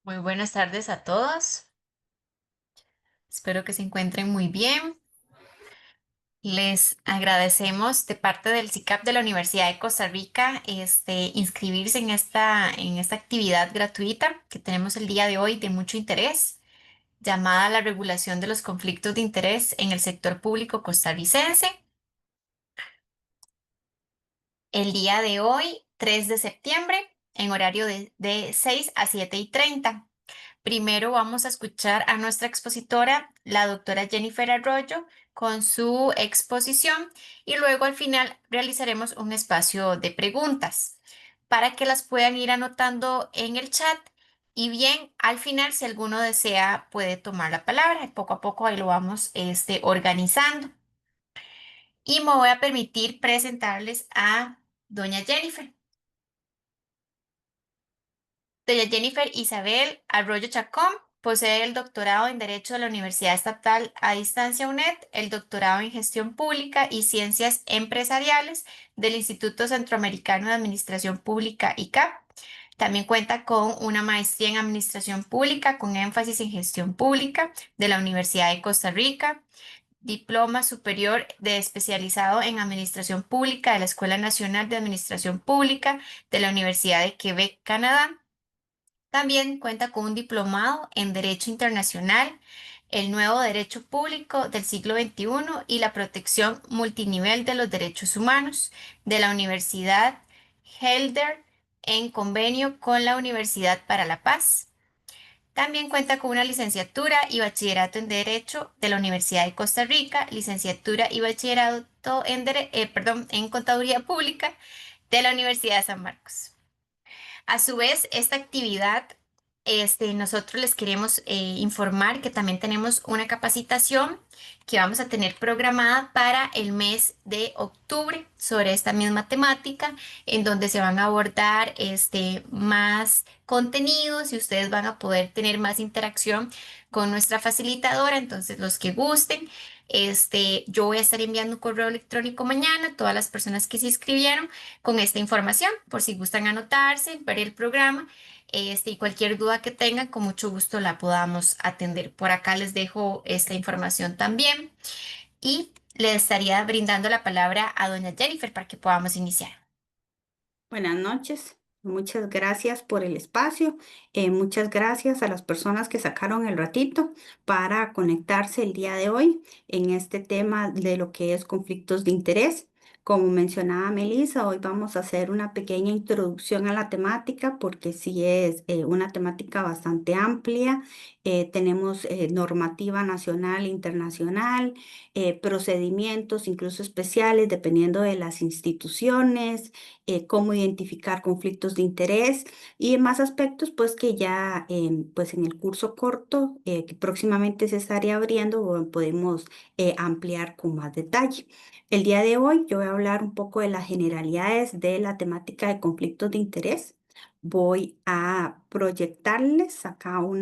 Muy buenas tardes a todos. Espero que se encuentren muy bien. Les agradecemos de parte del CICAP de la Universidad de Costa Rica inscribirse en esta actividad gratuita que tenemos el día de hoy de mucho interés, llamada la regulación de los conflictos de interés en el sector público costarricense. El día de hoy, 3 de septiembre, en horario de 6 a 7:30. Primero vamos a escuchar a nuestra expositora, la doctora Jennifer Arroyo, con su exposición y luego al final realizaremos un espacio de preguntas para que las puedan ir anotando en el chat y bien, al final, si alguno desea, puede tomar la palabra y poco a poco ahí lo vamos organizando. Y me voy a permitir presentarles a doña Jennifer. Doña Jennifer Isabel Arroyo Chacón posee el doctorado en Derecho de la Universidad Estatal a Distancia UNED, el doctorado en Gestión Pública y Ciencias Empresariales del Instituto Centroamericano de Administración Pública ICAP. También cuenta con una maestría en Administración Pública con énfasis en Gestión Pública de la Universidad de Costa Rica, diploma superior de especializado en Administración Pública de la Escuela Nacional de Administración Pública de la Universidad de Quebec, Canadá. También cuenta con un diplomado en Derecho Internacional, el nuevo Derecho Público del siglo XXI y la protección multinivel de los derechos humanos de la Universidad Helder en convenio con la Universidad para la Paz. También cuenta con una licenciatura y bachillerato en Derecho de la Universidad de Costa Rica, licenciatura y bachillerato en Contaduría Pública de la Universidad de San Marcos. A su vez, esta actividad, nosotros les queremos informar que también tenemos una capacitación que vamos a tener programada para el mes de octubre sobre esta misma temática, en donde se van a abordar más contenidos y ustedes van a poder tener más interacción con nuestra facilitadora. Entonces, los que gusten, yo voy a estar enviando un correo electrónico mañana a todas las personas que se inscribieron con esta información, por si gustan anotarse, ver el programa, y cualquier duda que tengan, con mucho gusto la podamos atender. Por acá les dejo esta información también y le estaría brindando la palabra a doña Jennifer para que podamos iniciar. Buenas noches, muchas gracias por el espacio, muchas gracias a las personas que sacaron el ratito para conectarse el día de hoy en este tema de lo que es conflictos de interés. Como mencionaba Melissa, hoy vamos a hacer una pequeña introducción a la temática porque sí es una temática bastante amplia. Tenemos normativa nacional e internacional, procedimientos incluso especiales dependiendo de las instituciones, cómo identificar conflictos de interés y más aspectos pues que ya pues en el curso corto que próximamente se estaría abriendo podemos ampliar con más detalle. El día de hoy yo voy a hablar un poco de las generalidades de la temática de conflictos de interés. Voy a proyectarles acá un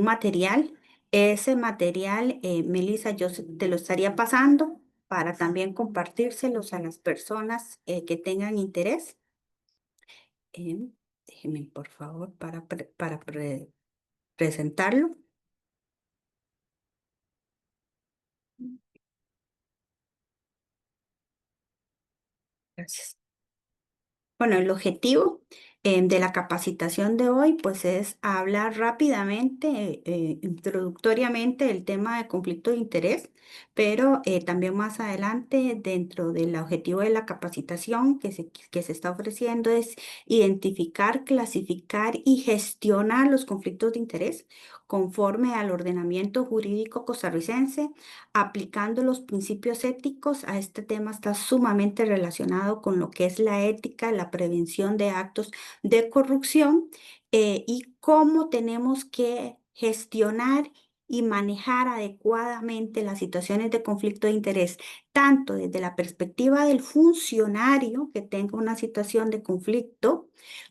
material. Ese material, Melissa, te lo estaría pasando para también compartírselos a las personas que tengan interés. Eh, Déjenme, por favor, presentarlo. Gracias. Bueno, el objetivo de la capacitación de hoy, pues, es hablar rápidamente, introductoriamente del tema de conflicto de interés, pero también más adelante, dentro del objetivo de la capacitación que se está ofreciendo, es identificar, clasificar y gestionar los conflictos de interés conforme al ordenamiento jurídico costarricense, aplicando los principios éticos. A este tema está sumamente relacionado con lo que es la ética, la prevención de actos de corrupción, y cómo tenemos que gestionar y manejar adecuadamente las situaciones de conflicto de interés, tanto desde la perspectiva del funcionario que tenga una situación de conflicto,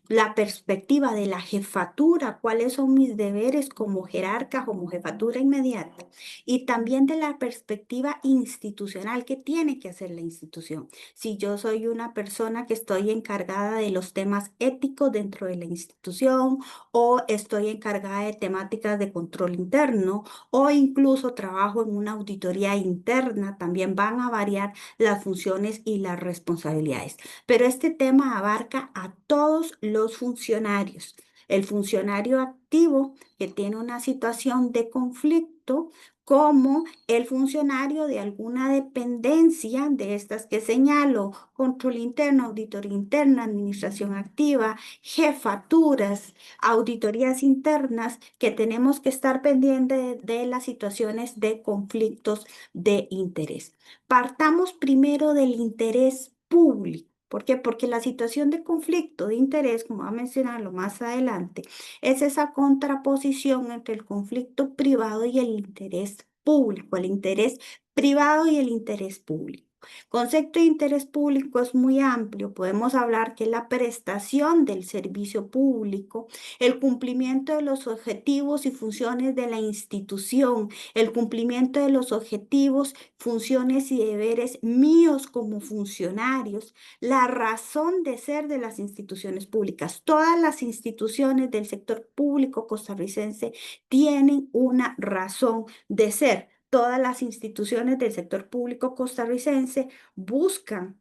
la perspectiva de la jefatura, cuáles son mis deberes como jerarca, como jefatura inmediata, y también de la perspectiva institucional que tiene que hacer la institución. Si yo soy una persona que estoy encargada de los temas éticos dentro de la institución o estoy encargada de temáticas de control interno o incluso trabajo en una auditoría interna, también van a variar las funciones y las responsabilidades. Pero este tema abarca a todos los funcionarios. El funcionario activo que tiene una situación de conflicto, como el funcionario de alguna dependencia de estas que señalo: control interno, auditoría interna, administración activa, jefaturas, auditorías internas, que tenemos que estar pendientes de las situaciones de conflictos de interés. Partamos primero del interés público. ¿Por qué? Porque la situación de conflicto de interés, como va a mencionarlo más adelante, es esa contraposición entre el conflicto privado y el interés público, el interés privado y el interés público. Concepto de interés público es muy amplio. Podemos hablar que es la prestación del servicio público, el cumplimiento de los objetivos y funciones de la institución, el cumplimiento de los objetivos, funciones y deberes míos como funcionarios, la razón de ser de las instituciones públicas. Todas las instituciones del sector público costarricense tienen una razón de ser. Todas las instituciones del sector público costarricense buscan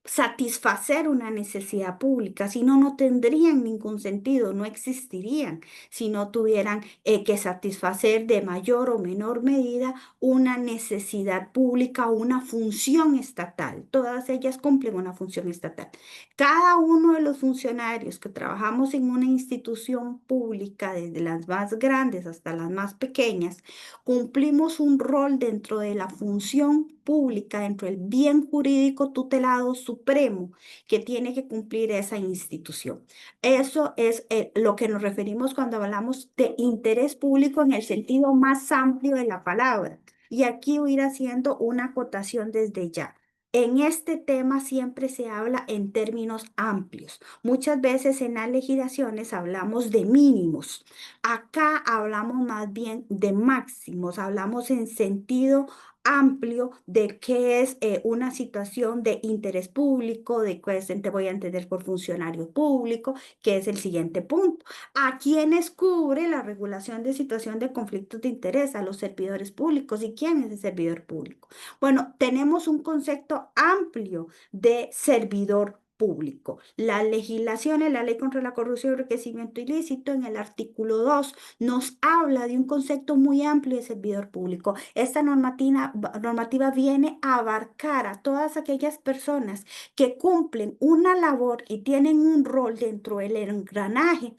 satisfacer una necesidad pública, si no, no tendrían ningún sentido, no existirían si no tuvieran que satisfacer de mayor o menor medida una necesidad pública o una función estatal. Todas ellas cumplen una función estatal. Cada uno de los funcionarios que trabajamos en una institución pública, desde las más grandes hasta las más pequeñas, cumplimos un rol dentro de la función pública, dentro del bien jurídico tutelado supremo que tiene que cumplir esa institución. Eso es lo que nos referimos cuando hablamos de interés público en el sentido más amplio de la palabra. Y aquí voy a ir haciendo una acotación desde ya. En este tema siempre se habla en términos amplios. Muchas veces en las legislaciones hablamos de mínimos. Acá hablamos más bien de máximos, hablamos en sentido amplio de qué es una situación de interés público, de qué te voy a entender por funcionario público, que es el siguiente punto. ¿A quiénes cubre la regulación de situación de conflictos de interés? A los servidores públicos. ¿Y quién es el servidor público? Bueno, tenemos un concepto amplio de servidor público. Las legislaciones, la ley contra la corrupción y enriquecimiento ilícito, en el artículo 2 nos habla de un concepto muy amplio de servidor público. Esta normativa viene a abarcar a todas aquellas personas que cumplen una labor y tienen un rol dentro del engranaje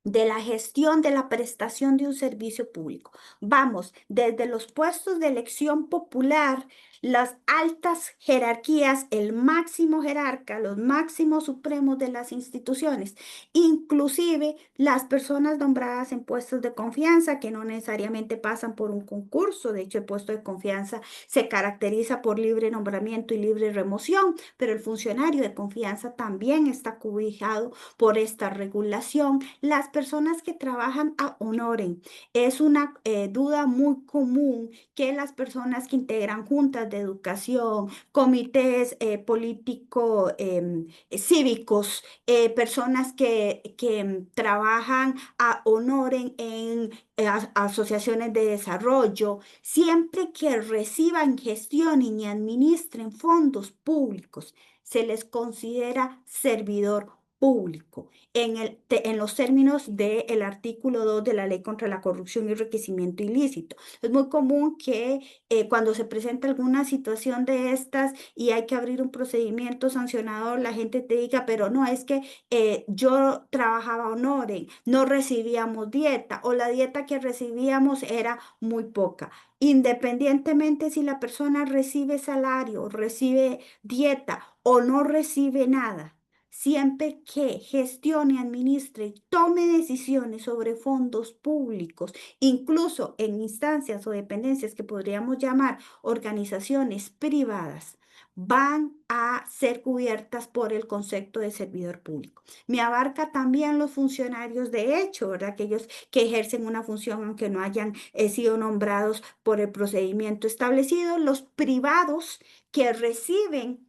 de la gestión de la prestación de un servicio público. Vamos, desde los puestos de elección popular, las altas jerarquías, el máximo jerarca, los máximos supremos de las instituciones, inclusive las personas nombradas en puestos de confianza que no necesariamente pasan por un concurso. De hecho, el puesto de confianza se caracteriza por libre nombramiento y libre remoción, pero el funcionario de confianza también está cobijado por esta regulación. Las personas que trabajan a honoren. Es una duda muy común que las que integran juntas de educación, comités político cívicos, personas que trabajan a honoren en asociaciones de desarrollo, siempre que reciban, gestionen y administren fondos públicos, se les considera servidor público en los términos del artículo 2 de la Ley contra la Corrupción y Enriquecimiento Ilícito. Es muy común que cuando se presenta alguna situación de estas y hay que abrir un procedimiento sancionador, la gente te diga: pero no, es que yo trabajaba honoren, no recibíamos dieta o la dieta que recibíamos era muy poca. Independientemente si la persona recibe salario, recibe dieta o no recibe nada, siempre que gestione, administre y tome decisiones sobre fondos públicos, incluso en instancias o dependencias que podríamos llamar organizaciones privadas, van a ser cubiertas por el concepto de servidor público. Me abarca también los funcionarios de hecho, ¿verdad? Aquellos que ejercen una función aunque no hayan sido nombrados por el procedimiento establecido, los privados que reciben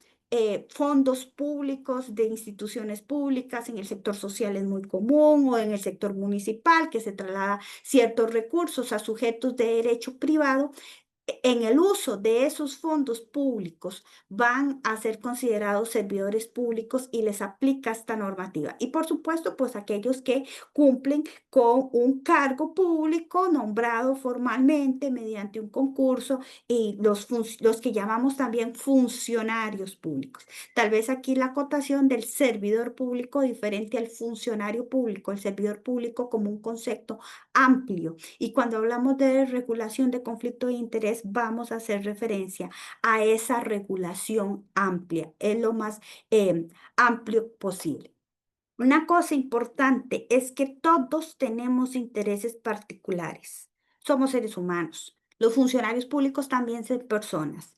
fondos públicos de instituciones públicas, en el sector social es muy común, o en el sector municipal, que se traslada ciertos recursos a sujetos de derecho privado, en el uso de esos fondos públicos van a ser considerados servidores públicos y les aplica esta normativa. Y por supuesto, pues aquellos que cumplen con un cargo público nombrado formalmente mediante un concurso y los que llamamos también funcionarios públicos. Tal vez aquí la acotación del servidor público diferente al funcionario público, el servidor público como un concepto amplio y cuando hablamos de regulación de conflicto de interés, vamos a hacer referencia a esa regulación amplia, es lo más amplio posible. Una cosa importante es que todos tenemos intereses particulares. Somos seres humanos. Los funcionarios públicos también son personas.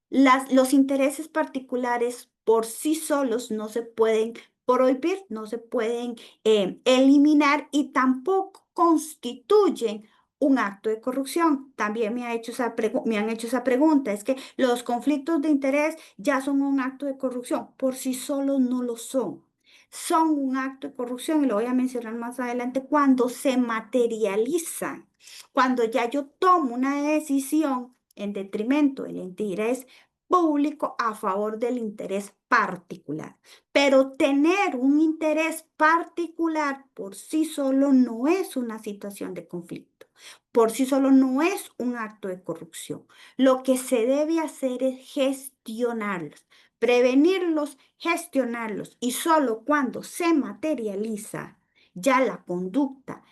Los intereses particulares por sí solos no se pueden prohibir, no se pueden eliminar y tampoco constituyen un acto de corrupción. También me han hecho esa pregunta, es que los conflictos de interés ya son un acto de corrupción, por sí solos no lo son. Son un acto de corrupción y lo voy a mencionar más adelante cuando se materializan, cuando ya yo tomo una decisión en detrimento del interés público a favor del interés particular. Pero tener un interés particular por sí solo no es una situación de conflicto. Por sí solo no es un acto de corrupción. Lo que se debe hacer es gestionarlos, prevenirlos, gestionarlos. Y solo cuando se materializa ya la conducta,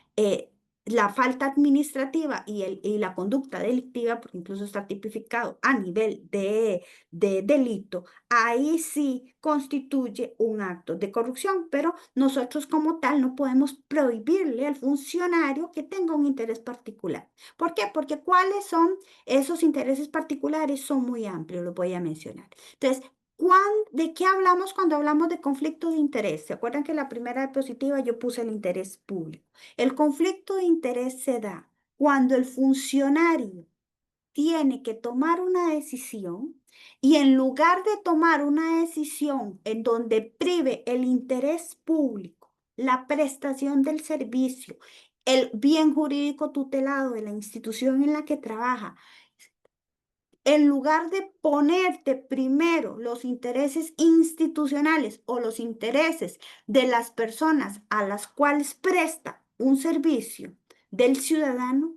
la falta administrativa y la conducta delictiva, porque incluso está tipificado a nivel de delito, ahí sí constituye un acto de corrupción, pero nosotros como tal no podemos prohibirle al funcionario que tenga un interés particular. ¿Por qué? Porque cuáles son esos intereses particulares son muy amplios, los voy a mencionar. Entonces, ¿de qué hablamos cuando hablamos de conflicto de interés? ¿Se acuerdan que en la primera diapositiva yo puse el interés público? El conflicto de interés se da cuando el funcionario tiene que tomar una decisión y en lugar de tomar una decisión en donde prive el interés público, la prestación del servicio, el bien jurídico tutelado de la institución en la que trabaja, en lugar de ponerte primero los intereses institucionales o los intereses de las personas a las cuales presta un servicio del ciudadano,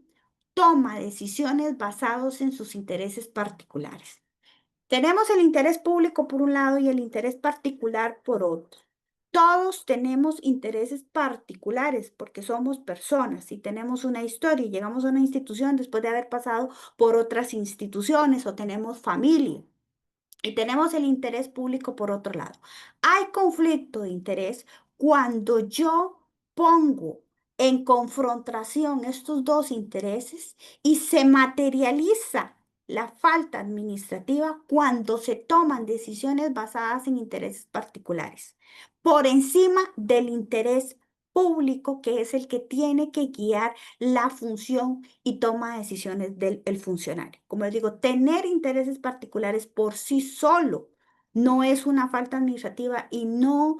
toma decisiones basadas en sus intereses particulares. Tenemos el interés público por un lado y el interés particular por otro. Todos tenemos intereses particulares porque somos personas y tenemos una historia y llegamos a una institución después de haber pasado por otras instituciones o tenemos familia. Y tenemos el interés público por otro lado. Hay conflicto de interés cuando yo pongo en confrontación estos dos intereses y se materializa la falta administrativa cuando se toman decisiones basadas en intereses particulares, por encima del interés público que es el que tiene que guiar la función y toma de decisiones del el funcionario. Como les digo, tener intereses particulares por sí solo no es una falta administrativa y no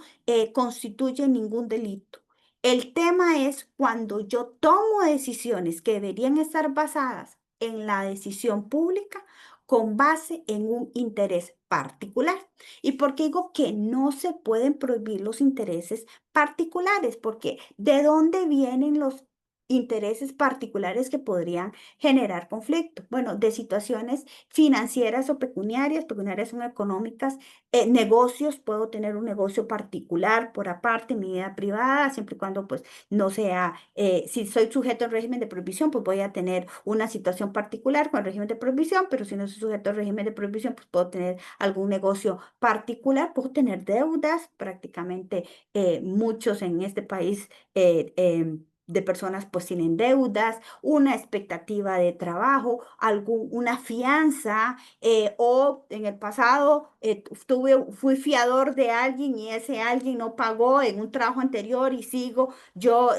constituye ningún delito. El tema es cuando yo tomo decisiones que deberían estar basadas en la decisión pública con base en un interés particular. ¿Y por qué digo que no se pueden prohibir los intereses particulares? Porque ¿de dónde vienen los intereses particulares que podrían generar conflicto. Bueno, de situaciones financieras o pecuniarias son económicas, negocios, puedo tener un negocio particular por aparte, mi vida privada, siempre y cuando pues no sea, si soy sujeto al régimen de prohibición, pues voy a tener una situación particular con el régimen de prohibición, pero si no soy sujeto al régimen de prohibición, pues puedo tener algún negocio particular, puedo tener deudas, prácticamente muchos en este país. De personas pues tienen deudas, una expectativa de trabajo, una fianza, o en el pasado fui fiador de alguien y ese alguien no pagó en un trabajo anterior y sigo yo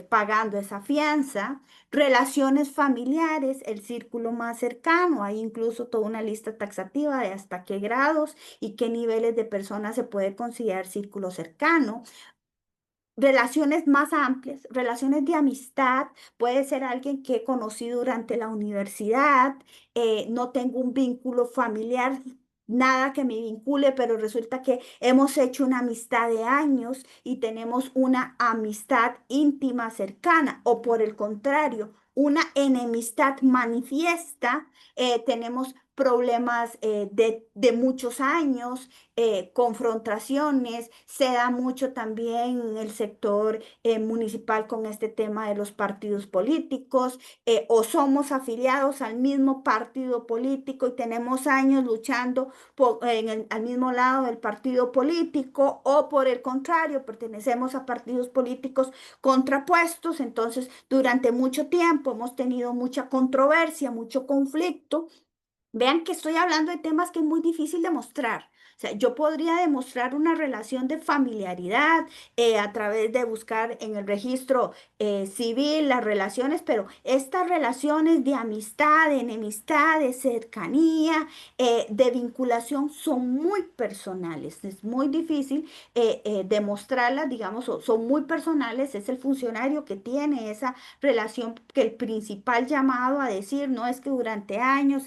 pagando esa fianza. Relaciones familiares, el círculo más cercano, hay incluso toda una lista taxativa de hasta qué grados y qué niveles de personas se puede considerar círculo cercano. Relaciones más amplias, relaciones de amistad, puede ser alguien que he conocido durante la universidad, no tengo un vínculo familiar, nada que me vincule, pero resulta que hemos hecho una amistad de años y tenemos una amistad íntima cercana, o por el contrario, una enemistad manifiesta, tenemos problemas de muchos años, confrontaciones, se da mucho también en el sector municipal con este tema de los partidos políticos, o somos afiliados al mismo partido político y tenemos años luchando al mismo lado del partido político, o por el contrario, pertenecemos a partidos políticos contrapuestos, entonces durante mucho tiempo hemos tenido mucha controversia, mucho conflicto. Vean que estoy hablando de temas que es muy difícil demostrar. O sea, yo podría demostrar una relación de familiaridad a través de buscar en el registro civil las relaciones, pero estas relaciones de amistad, de enemistad, de cercanía, de vinculación son muy personales. Es muy difícil demostrarlas, digamos, son muy personales. Es el funcionario que tiene esa relación, que el principal llamado a decir, no es que durante años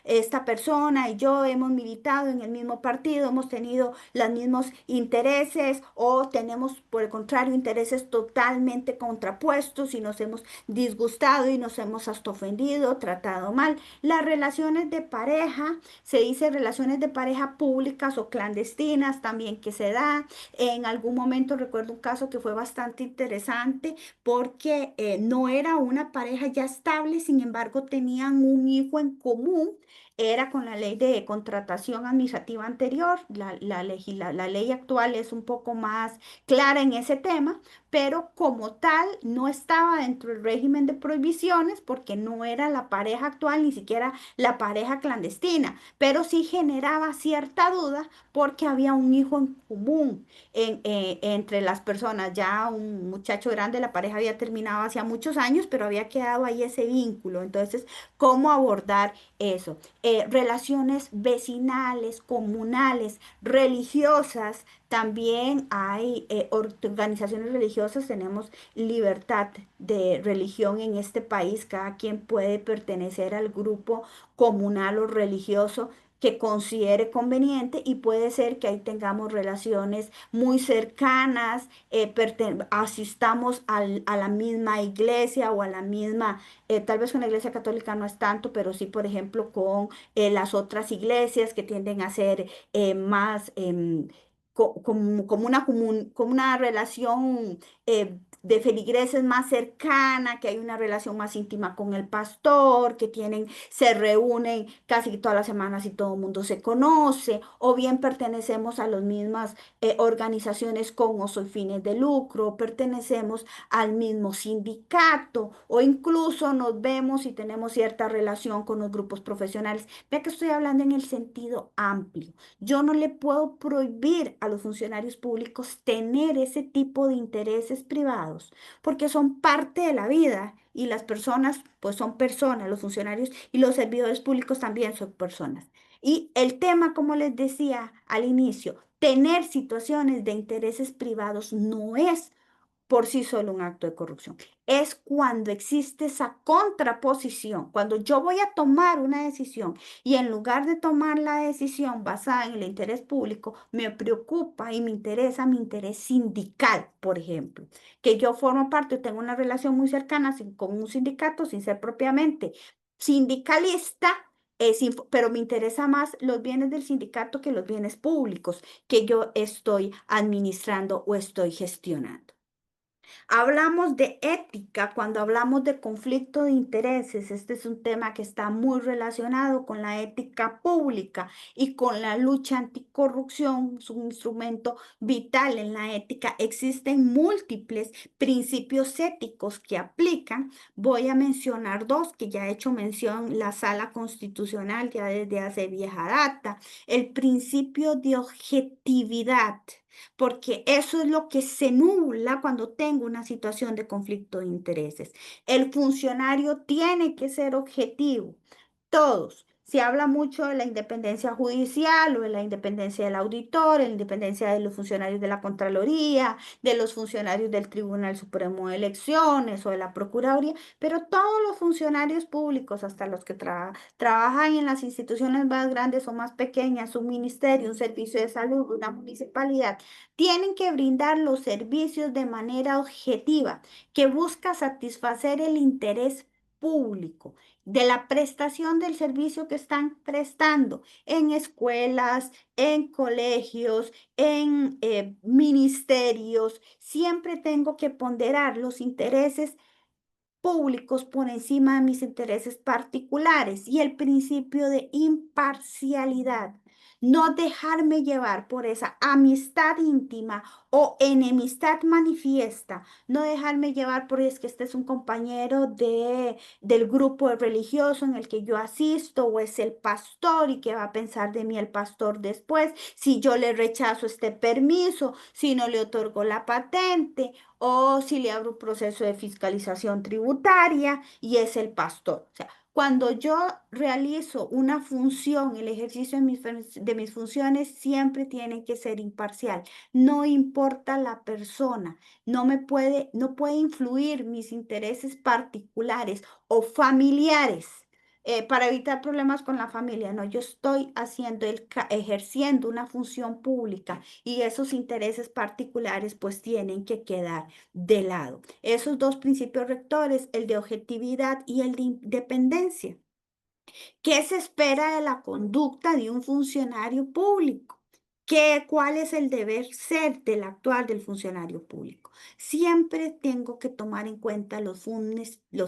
esta persona y yo hemos militado en el mismo partido, hemos tenido los mismos intereses, o tenemos, por el contrario, intereses totalmente contrapuestos y nos hemos disgustado y nos hemos hasta ofendido, tratado mal. Las relaciones de pareja, se dice relaciones de pareja públicas o clandestinas también que se da. En algún momento recuerdo un caso que fue bastante interesante porque no era una pareja ya estable, sin embargo tenían un hijo en común. Era con la ley de contratación administrativa anterior. La ley actual es un poco más clara en ese tema, pero como tal no estaba dentro del régimen de prohibiciones porque no era la pareja actual, ni siquiera la pareja clandestina, pero sí generaba cierta duda porque había un hijo en común entre las personas. Ya un muchacho grande, la pareja había terminado hacía muchos años, pero había quedado ahí ese vínculo. Entonces, ¿cómo abordar eso? Relaciones vecinales, comunales, religiosas. También hay organizaciones religiosas, tenemos libertad de religión en este país, cada quien puede pertenecer al grupo comunal o religioso que considere conveniente, y puede ser que ahí tengamos relaciones muy cercanas, asistamos a la misma iglesia o a la misma, tal vez con la iglesia católica no es tanto, pero sí, por ejemplo, con las otras iglesias que tienden a ser más como una relación de feligreses más cercana, que hay una relación más íntima con el pastor, que se reúnen casi todas las semanas y todo el mundo se conoce, o bien pertenecemos a las mismas organizaciones con o sin fines de lucro, pertenecemos al mismo sindicato, o incluso nos vemos y tenemos cierta relación con los grupos profesionales. Vea que estoy hablando en el sentido amplio. Yo no le puedo prohibir a los funcionarios públicos tener ese tipo de intereses privados porque son parte de la vida, y las personas pues son personas, los funcionarios y los servidores públicos también son personas. Y el tema, como les decía al inicio, tener situaciones de intereses privados no es por sí solo un acto de corrupción. Es cuando existe esa contraposición, cuando yo voy a tomar una decisión y en lugar de tomar la decisión basada en el interés público, me preocupa y me interesa mi interés sindical, por ejemplo, que yo formo parte o tengo una relación muy cercana con un sindicato sin ser propiamente sindicalista. Pero me interesa más los bienes del sindicato que los bienes públicos que yo estoy administrando o estoy gestionando. Hablamos de ética cuando hablamos de conflicto de intereses. Este es un tema que está muy relacionado con la ética pública y con la lucha anticorrupción. Es un instrumento vital en la ética. Existen múltiples principios éticos que aplican. Voy a mencionar dos que ya he hecho mención la Sala Constitucional ya desde hace vieja data. El principio de objetividad, porque eso es lo que se nubla cuando tengo una situación de conflicto de intereses. El funcionario tiene que ser objetivo, todos. Se habla mucho de la independencia judicial o de la independencia del auditor, de la independencia de los funcionarios de la Contraloría, de los funcionarios del Tribunal Supremo de Elecciones o de la Procuraduría, pero todos los funcionarios públicos, hasta los que trabajan en las instituciones más grandes o más pequeñas, un ministerio, un servicio de salud, una municipalidad, tienen que brindar los servicios de manera objetiva, que busca satisfacer el interés público de la prestación del servicio que están prestando en escuelas, en colegios, en ministerios. Siempre tengo que ponderar los intereses públicos por encima de mis intereses particulares y el principio de imparcialidad. No dejarme llevar por esa amistad íntima o enemistad manifiesta. No dejarme llevar por es que este es un compañero del grupo religioso en el que yo asisto o es el pastor y qué va a pensar de mí el pastor después si yo le rechazo este permiso, si no le otorgo la patente o si le abro un proceso de fiscalización tributaria y es el pastor. O sea, cuando yo realizo una función, el ejercicio de mis funciones siempre tiene que ser imparcial. No importa la persona, no puede influir mis intereses particulares o familiares. Para evitar problemas con la familia, no, yo estoy ejerciendo una función pública y esos intereses particulares pues tienen que quedar de lado. Esos dos principios rectores, el de objetividad y el de independencia. ¿Qué se espera de la conducta de un funcionario público? ¿Cuál es el deber ser del actual del funcionario público? Siempre tengo que tomar en cuenta los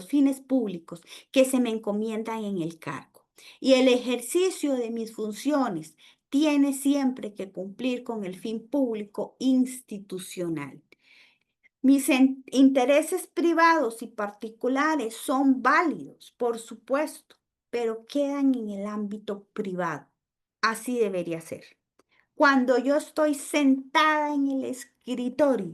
fines públicos que se me encomiendan en el cargo. Y el ejercicio de mis funciones tiene siempre que cumplir con el fin público institucional. Mis intereses privados y particulares son válidos, por supuesto, pero quedan en el ámbito privado. Así debería ser. Cuando yo estoy sentada en el escritorio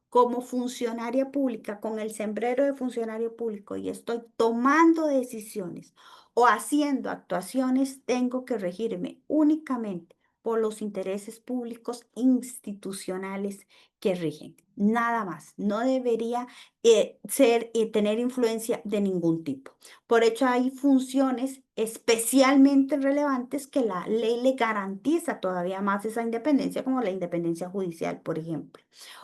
como funcionaria pública, con el sombrero de funcionario público y estoy tomando decisiones o haciendo actuaciones, tengo que regirme únicamente por los intereses públicos institucionales que rigen. Nada más. No debería tener influencia de ningún tipo. Por hecho, hay funciones especialmente relevantes que la ley le garantiza todavía más esa independencia, como la independencia judicial, por ejemplo,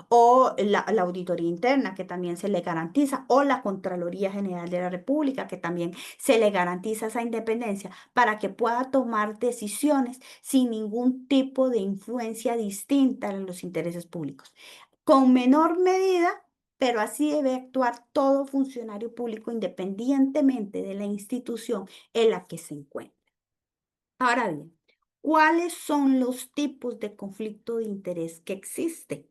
o la auditoría interna, que también se le garantiza, o la Contraloría General de la República, que también se le garantiza esa independencia para que pueda tomar decisiones sin ningún tipo de influencia distinta en los intereses públicos. Con menor medida, pero así debe actuar todo funcionario público independientemente de la institución en la que se encuentre. Ahora bien, ¿cuáles son los tipos de conflicto de interés que existen?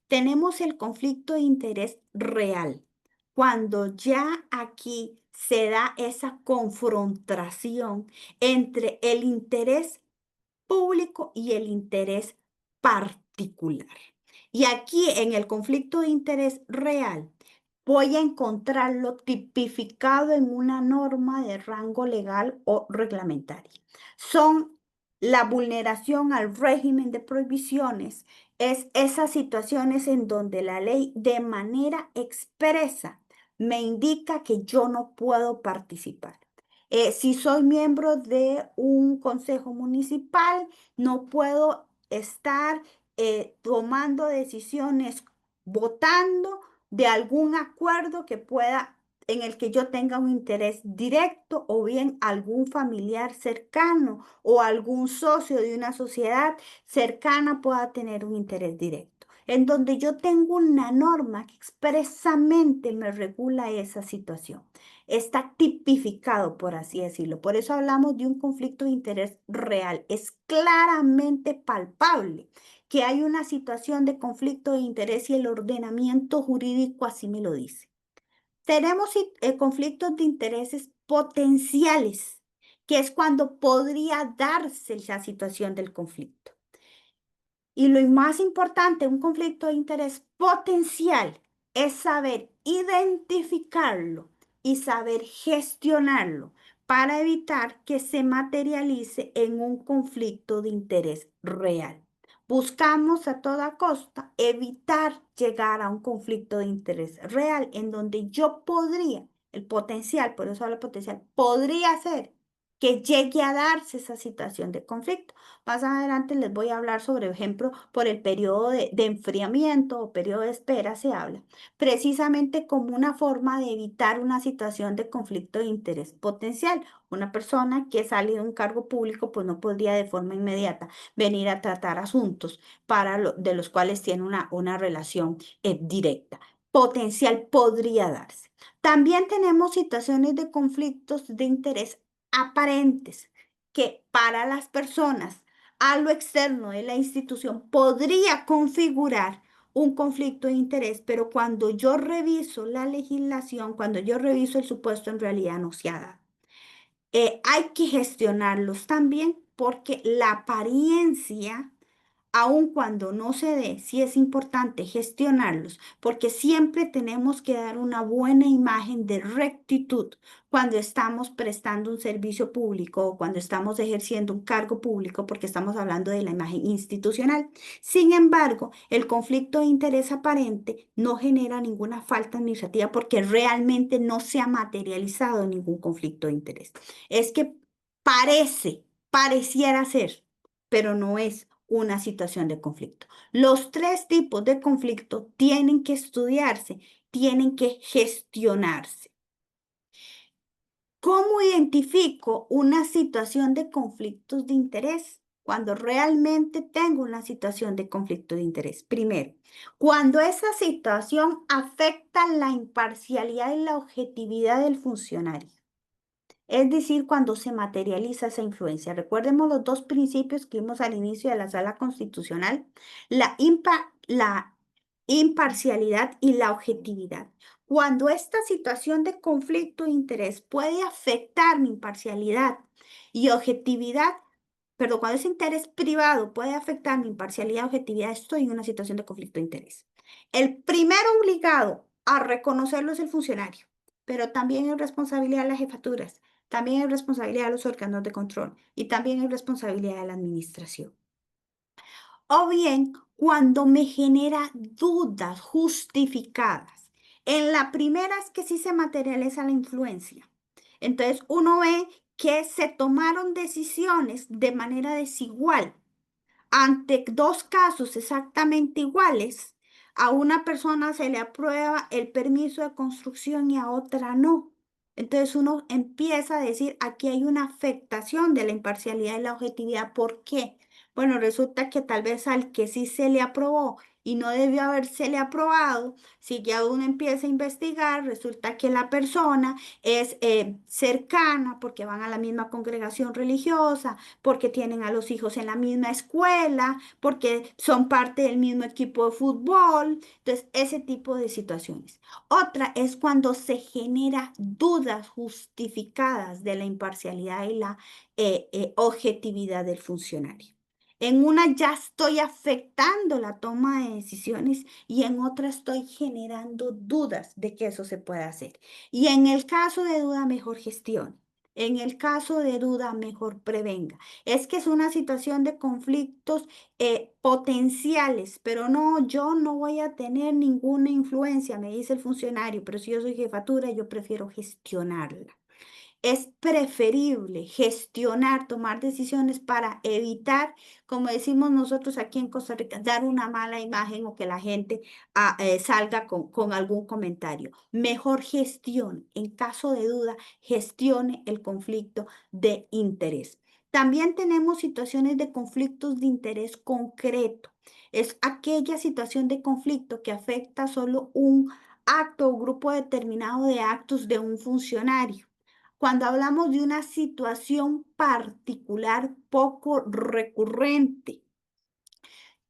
Tenemos el conflicto de interés real, cuando ya aquí se da esa confrontación entre el interés público y el interés particular. Y aquí en el conflicto de interés real voy a encontrarlo tipificado en una norma de rango legal o reglamentario. Son la vulneración al régimen de prohibiciones Es esas situaciones en donde la ley de manera expresa me indica que yo no puedo participar. Si soy miembro de un consejo municipal, no puedo estar tomando decisiones, votando de algún acuerdo que pueda, en el que yo tenga un interés directo o bien algún familiar cercano o algún socio de una sociedad cercana pueda tener un interés directo, en donde yo tengo una norma que expresamente me regula esa situación. Está tipificado, por así decirlo. Por eso hablamos de un conflicto de interés real. Es claramente palpable que hay una situación de conflicto de interés y el ordenamiento jurídico así me lo dice. Tenemos conflictos de intereses potenciales, que es cuando podría darse la situación del conflicto. Y lo más importante, un conflicto de interés potencial es saber identificarlo y saber gestionarlo para evitar que se materialice en un conflicto de interés real. Buscamos a toda costa evitar llegar a un conflicto de interés real en donde yo podría, el potencial, por eso hablo de potencial, podría ser que llegue a darse esa situación de conflicto. Más adelante les voy a hablar sobre, ejemplo, por el periodo de enfriamiento o periodo de espera se habla, precisamente como una forma de evitar una situación de conflicto de interés potencial. Una persona que sale de un cargo público, pues no podría de forma inmediata venir a tratar asuntos de los cuales tiene una relación directa. Potencial podría darse. También tenemos situaciones de conflictos de interés aparentes que para las personas a lo externo de la institución podría configurar un conflicto de interés, pero cuando yo reviso la legislación, cuando yo reviso el supuesto, en realidad no se ha dado. Hay que gestionarlos también porque la apariencia, aun cuando no se dé, sí es importante gestionarlos, porque siempre tenemos que dar una buena imagen de rectitud cuando estamos prestando un servicio público o cuando estamos ejerciendo un cargo público, porque estamos hablando de la imagen institucional. Sin embargo, el conflicto de interés aparente no genera ninguna falta administrativa porque realmente no se ha materializado ningún conflicto de interés. Es que pareciera ser, pero no es una situación de conflicto. Los tres tipos de conflicto tienen que estudiarse, tienen que gestionarse. ¿Cómo identifico una situación de conflictos de interés? Cuando realmente tengo una situación de conflicto de interés. Primero, cuando esa situación afecta la imparcialidad y la objetividad del funcionario. Es decir, cuando se materializa esa influencia. Recordemos los dos principios que vimos al inicio de la sala constitucional, la imparcialidad y la objetividad. Cuando esta situación de conflicto de interés puede afectar mi imparcialidad y objetividad, perdón, cuando ese interés privado puede afectar mi imparcialidad y objetividad, estoy en una situación de conflicto de interés. El primero obligado a reconocerlo es el funcionario, pero también es responsabilidad de las jefaturas, también es responsabilidad de los órganos de control y también es responsabilidad de la administración. O bien, cuando me genera dudas justificadas. En la primera es que sí se materializa la influencia. Entonces, uno ve que se tomaron decisiones de manera desigual ante dos casos exactamente iguales. A una persona se le aprueba el permiso de construcción y a otra no. Entonces uno empieza a decir, aquí hay una afectación de la imparcialidad y la objetividad. ¿Por qué? Bueno, resulta que tal vez al que sí se le aprobó y no debió habérsele aprobado, si ya uno empieza a investigar, resulta que la persona es cercana porque van a la misma congregación religiosa, porque tienen a los hijos en la misma escuela, porque son parte del mismo equipo de fútbol. Entonces, ese tipo de situaciones. Otra es cuando se genera dudas justificadas de la imparcialidad y la objetividad del funcionario. En una ya estoy afectando la toma de decisiones y en otra estoy generando dudas de que eso se pueda hacer. Y en el caso de duda, mejor gestión. En el caso de duda, mejor prevenga. Es que es una situación de conflictos potenciales, pero no, yo no voy a tener ninguna influencia, me dice el funcionario, pero si yo soy jefatura, yo prefiero gestionarla. Es preferible gestionar, tomar decisiones para evitar, como decimos nosotros aquí en Costa Rica, dar una mala imagen o que la gente salga con algún comentario. Mejor gestión, en caso de duda, gestione el conflicto de interés. También tenemos situaciones de conflictos de interés concreto. Es aquella situación de conflicto que afecta solo un acto o grupo determinado de actos de un funcionario. Cuando hablamos de una situación particular poco recurrente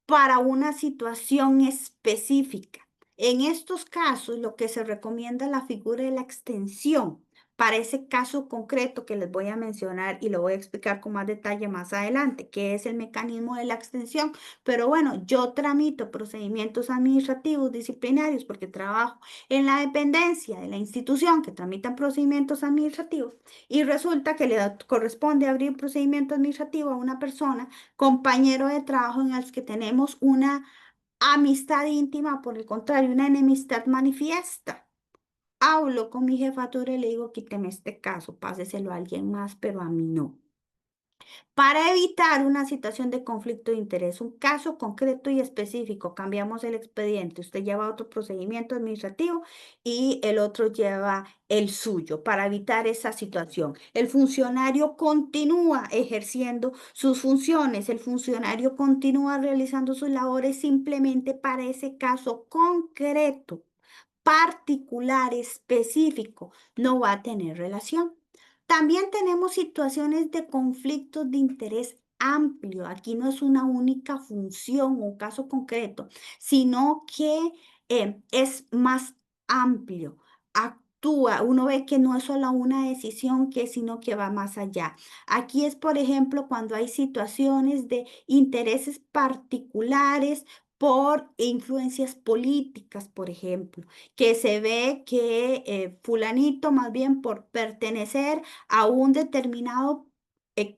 para una situación específica. En estos casos, lo que se recomienda es la figura de la extensión para ese caso concreto que les voy a mencionar y lo voy a explicar con más detalle más adelante, que es el mecanismo de la extensión. Pero bueno, yo tramito procedimientos administrativos disciplinarios porque trabajo en la dependencia de la institución que tramitan procedimientos administrativos y resulta que le corresponde abrir un procedimiento administrativo a una persona compañero de trabajo en el que tenemos una amistad íntima, por el contrario, una enemistad manifiesta. Hablo con mi jefatura y le digo, quíteme este caso, páseselo a alguien más, pero a mí no. Para evitar una situación de conflicto de interés, un caso concreto y específico, cambiamos el expediente. Usted lleva otro procedimiento administrativo y el otro lleva el suyo para evitar esa situación. El funcionario continúa ejerciendo sus funciones, el funcionario continúa realizando sus labores simplemente para ese caso concreto, particular, específico, no va a tener relación. También tenemos situaciones de conflictos de interés amplio. Aquí no es una única función o un caso concreto, sino que es más amplio. Actúa, uno ve que no es solo una decisión, sino que va más allá. Aquí es, por ejemplo, cuando hay situaciones de intereses particulares por influencias políticas, por ejemplo, que se ve que fulanito, más bien por pertenecer a un determinado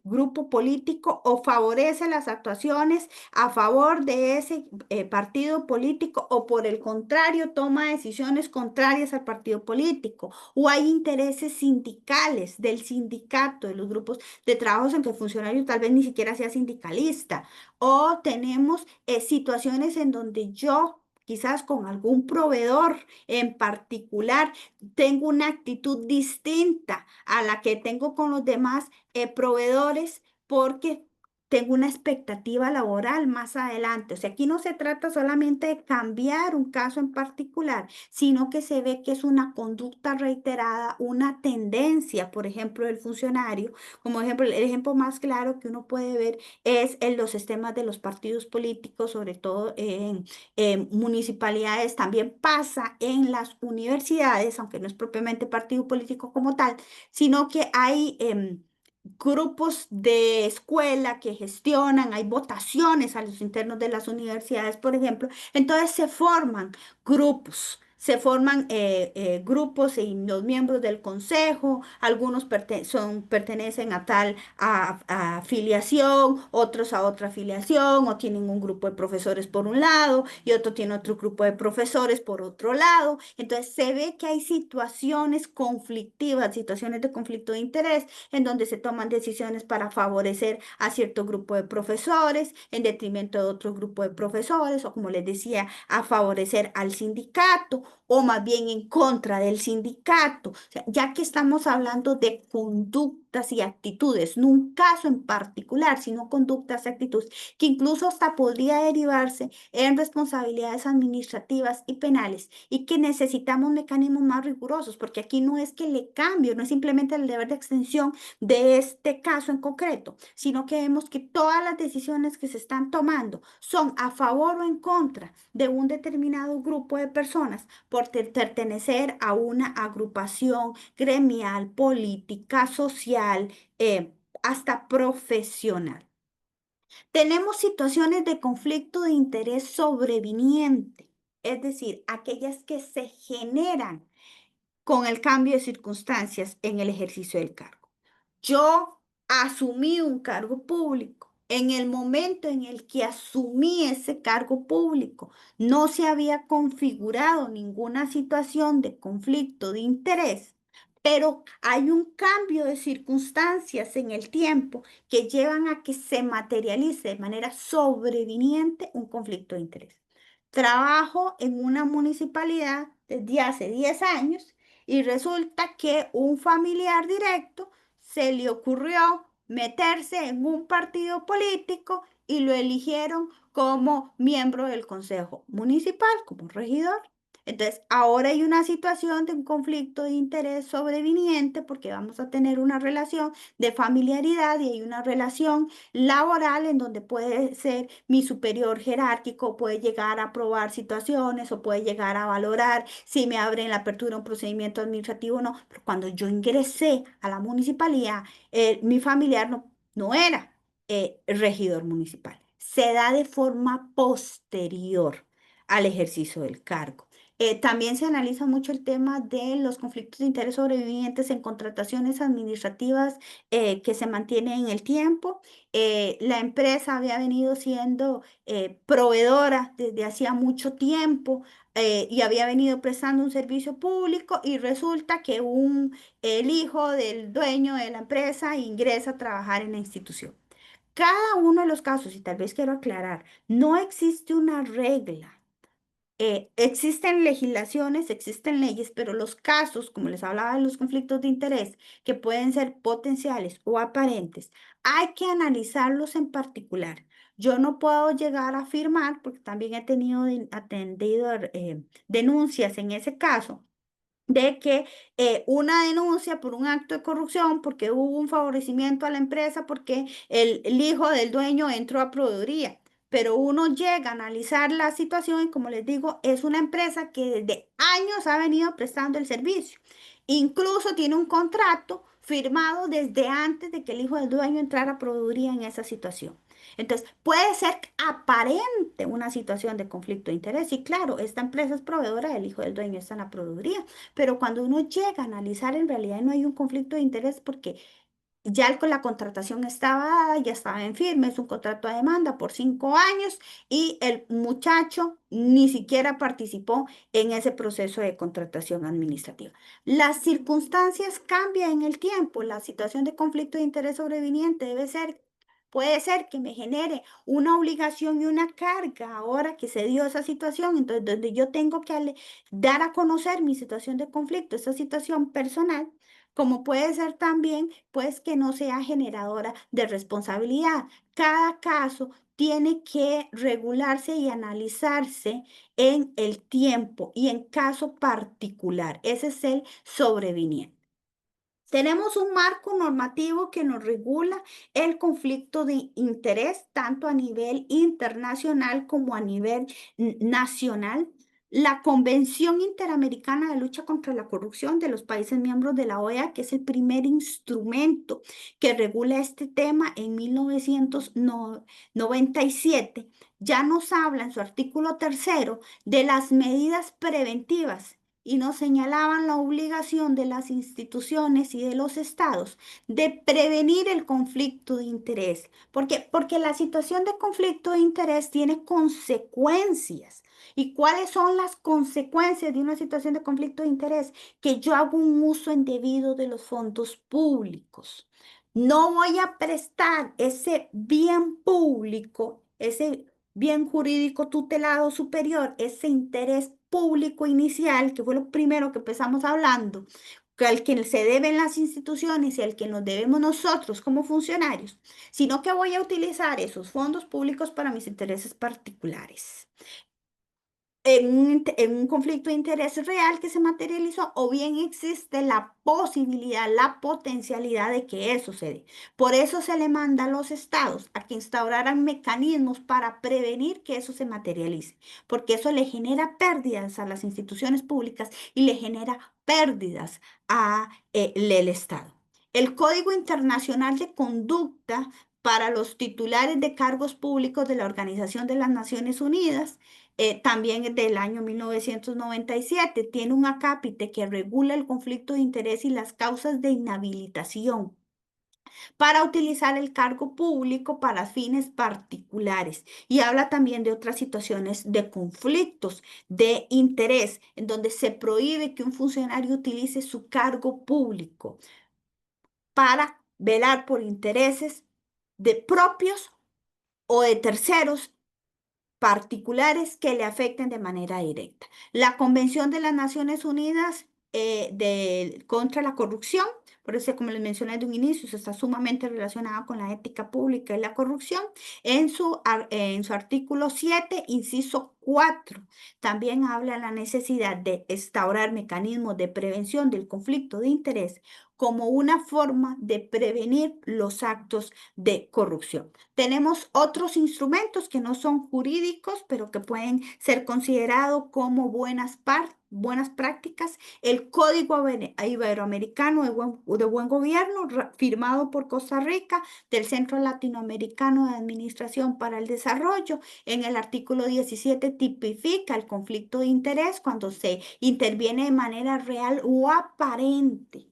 grupo político o favorece las actuaciones a favor de ese partido político o por el contrario toma decisiones contrarias al partido político o hay intereses sindicales del sindicato, de los grupos de trabajos en que el funcionario tal vez ni siquiera sea sindicalista o tenemos situaciones en donde yo quizás con algún proveedor en particular tengo una actitud distinta a la que tengo con los demás proveedores porque tengo una expectativa laboral más adelante. O sea, aquí no se trata solamente de cambiar un caso en particular, sino que se ve que es una conducta reiterada, una tendencia, por ejemplo, del funcionario. Como ejemplo, el ejemplo más claro que uno puede ver es en los sistemas de los partidos políticos, sobre todo en municipalidades, también pasa en las universidades, aunque no es propiamente partido político como tal, sino que hay grupos de escuela que gestionan, hay votaciones a los internos de las universidades, por ejemplo, entonces se forman grupos. Se forman grupos y los miembros del consejo, algunos pertenecen a tal afiliación, otros a otra afiliación, o tienen un grupo de profesores por un lado y otro tiene otro grupo de profesores por otro lado. Entonces se ve que hay situaciones conflictivas, situaciones de conflicto de interés en donde se toman decisiones para favorecer a cierto grupo de profesores en detrimento de otro grupo de profesores, o como les decía, a favorecer al sindicato, o más bien en contra del sindicato. O sea, ya que estamos hablando de conductas y actitudes, no un caso en particular, sino conductas y actitudes, que incluso hasta podría derivarse en responsabilidades administrativas y penales, y que necesitamos mecanismos más rigurosos, porque aquí no es que le cambio, no es simplemente el deber de extensión de este caso en concreto, sino que vemos que todas las decisiones que se están tomando son a favor o en contra de un determinado grupo de personas por pertenecer a una agrupación gremial, política, social, hasta profesional. Tenemos situaciones de conflicto de interés sobreviniente, es decir, aquellas que se generan con el cambio de circunstancias en el ejercicio del cargo. yo asumí un cargo público. En el momento en el que asumí ese cargo público, no se había configurado ninguna situación de conflicto de interés, pero hay un cambio de circunstancias en el tiempo que llevan a que se materialice de manera sobreviniente un conflicto de interés. Trabajo en una municipalidad desde hace 10 años y resulta que un familiar directo se le ocurrió meterse en un partido político y lo eligieron como miembro del consejo municipal, como regidor. Entonces, ahora hay una situación de un conflicto de interés sobreviniente porque vamos a tener una relación de familiaridad y hay una relación laboral en donde puede ser mi superior jerárquico, puede llegar a aprobar situaciones o puede llegar a valorar si me abren la apertura de un procedimiento administrativo o no. Pero cuando yo ingresé a la municipalidad, mi familiar no era regidor municipal. Se da de forma posterior al ejercicio del cargo. También se analiza mucho el tema de los conflictos de interés sobrevivientes en contrataciones administrativas que se mantienen en el tiempo. La empresa había venido siendo proveedora desde hacía mucho tiempo y había venido prestando un servicio público y resulta que el hijo del dueño de la empresa ingresa a trabajar en la institución. Cada uno de los casos, y tal vez quiero aclarar, no existe una regla. Existen legislaciones, existen leyes, pero los casos, como les hablaba de los conflictos de interés, que pueden ser potenciales o aparentes, hay que analizarlos en particular. Yo no puedo llegar a afirmar, porque también he tenido atendido denuncias en ese caso de que una denuncia por un acto de corrupción, porque hubo un favorecimiento a la empresa, porque el hijo del dueño entró a proveeduría. Pero uno llega a analizar la situación y como les digo, es una empresa que desde años ha venido prestando el servicio. Incluso tiene un contrato firmado desde antes de que el hijo del dueño entrara a proveeduría en esa situación. Entonces, puede ser aparente una situación de conflicto de interés. Y claro, esta empresa es proveedora, el hijo del dueño está en la proveeduría. Pero cuando uno llega a analizar, en realidad no hay un conflicto de interés porque ya la contratación estaba dada, ya estaba en firme, es un contrato a demanda por 5 años y el muchacho ni siquiera participó en ese proceso de contratación administrativa. Las circunstancias cambian en el tiempo, la situación de conflicto de interés sobreviniente puede ser que me genere una obligación y una carga ahora que se dio esa situación, entonces donde yo tengo que dar a conocer mi situación de conflicto, esa situación personal, como puede ser también, pues, que no sea generadora de responsabilidad. Cada caso tiene que regularse y analizarse en el tiempo y en caso particular. Ese es el sobreviniente. Tenemos un marco normativo que nos regula el conflicto de interés tanto a nivel internacional como a nivel nacional. La Convención Interamericana de Lucha contra la Corrupción de los países miembros de la OEA, que es el primer instrumento que regula este tema en 1997, ya nos habla en su artículo tercero de las medidas preventivas y nos señalaban la obligación de las instituciones y de los estados de prevenir el conflicto de interés. ¿Por qué? Porque la situación de conflicto de interés tiene consecuencias. ¿Y cuáles son las consecuencias de una situación de conflicto de interés? Que yo hago un uso indebido de los fondos públicos. No voy a prestar ese bien público, ese bien jurídico tutelado superior, ese interés público inicial, que fue lo primero que empezamos hablando, que al que se deben las instituciones y al que nos debemos nosotros como funcionarios, sino que voy a utilizar esos fondos públicos para mis intereses particulares en un conflicto de interés real que se materializó, o bien existe la posibilidad, la potencialidad de que eso se dé. Por eso se le manda a los estados a que instauraran mecanismos para prevenir que eso se materialice, porque eso le genera pérdidas a las instituciones públicas y le genera pérdidas a el Estado. El Código Internacional de Conducta para los titulares de cargos públicos de la Organización de las Naciones Unidas también es del año 1997. Tiene un acápite que regula el conflicto de interés y las causas de inhabilitación. para utilizar el cargo público para fines particulares. Y habla también de otras situaciones de conflictos de interés, en donde se prohíbe que un funcionario utilice su cargo público para velar por intereses de propios o de terceros particulares que le afecten de manera directa. La Convención de las Naciones Unidas contra la corrupción, por eso, como les mencioné de un inicio, eso está sumamente relacionada con la ética pública y la corrupción, en su artículo 7, inciso 4, también habla de la necesidad de instaurar mecanismos de prevención del conflicto de interés como una forma de prevenir los actos de corrupción. Tenemos otros instrumentos que no son jurídicos, pero que pueden ser considerados como buenas prácticas. El Código Iberoamericano de Buen Gobierno, firmado por Costa Rica, del Centro Latinoamericano de Administración para el Desarrollo. En el artículo 17 tipifica el conflicto de interés cuando se interviene de manera real o aparente,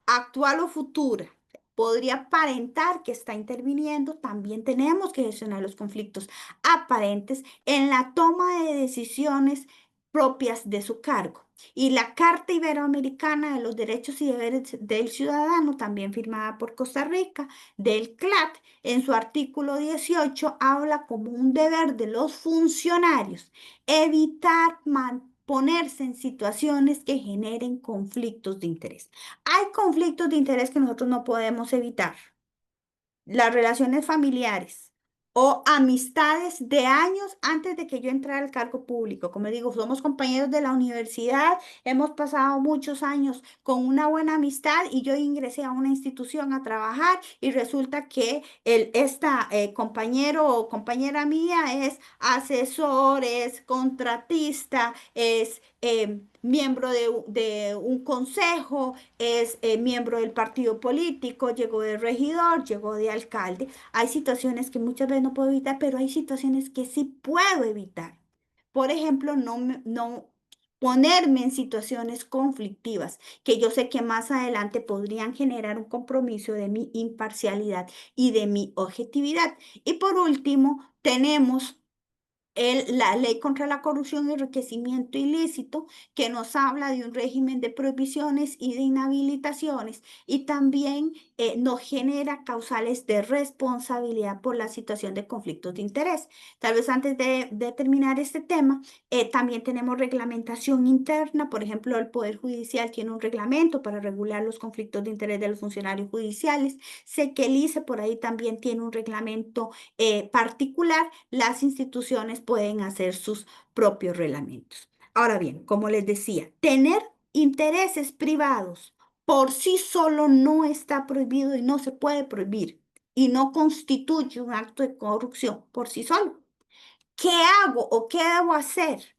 actual o futura, podría aparentar que está interviniendo. También tenemos que gestionar los conflictos aparentes en la toma de decisiones propias de su cargo. Y la Carta Iberoamericana de los Derechos y Deberes del Ciudadano, también firmada por Costa Rica, del CLAT, en su artículo 18, habla como un deber de los funcionarios evitar ponerse en situaciones que generen conflictos de interés. Hay conflictos de interés que nosotros no podemos evitar. Las relaciones familiares o amistades de años antes de que yo entrara al cargo público. Como digo, somos compañeros de la universidad, hemos pasado muchos años con una buena amistad y yo ingresé a una institución a trabajar y resulta que esta compañero o compañera mía es asesor, es contratista, es miembro de un consejo, es miembro del partido político, llegó de regidor, llegó de alcalde. Hay situaciones que muchas veces no puedo evitar, pero hay situaciones que sí puedo evitar. Por ejemplo, no ponerme en situaciones conflictivas que yo sé que más adelante podrían generar un compromiso de mi imparcialidad y de mi objetividad. Y por último, tenemos la ley contra la corrupción y enriquecimiento ilícito, que nos habla de un régimen de prohibiciones y de inhabilitaciones, y también nos genera causales de responsabilidad por la situación de conflictos de interés. Tal vez antes de terminar este tema, también tenemos reglamentación interna. Por ejemplo, el Poder Judicial tiene un reglamento para regular los conflictos de interés de los funcionarios judiciales. Sé que el ICE por ahí también tiene un reglamento particular. Las instituciones pueden hacer sus propios reglamentos. Ahora bien, como les decía, tener intereses privados por sí solo no está prohibido y no se puede prohibir y no constituye un acto de corrupción por sí solo. ¿Qué hago o qué debo hacer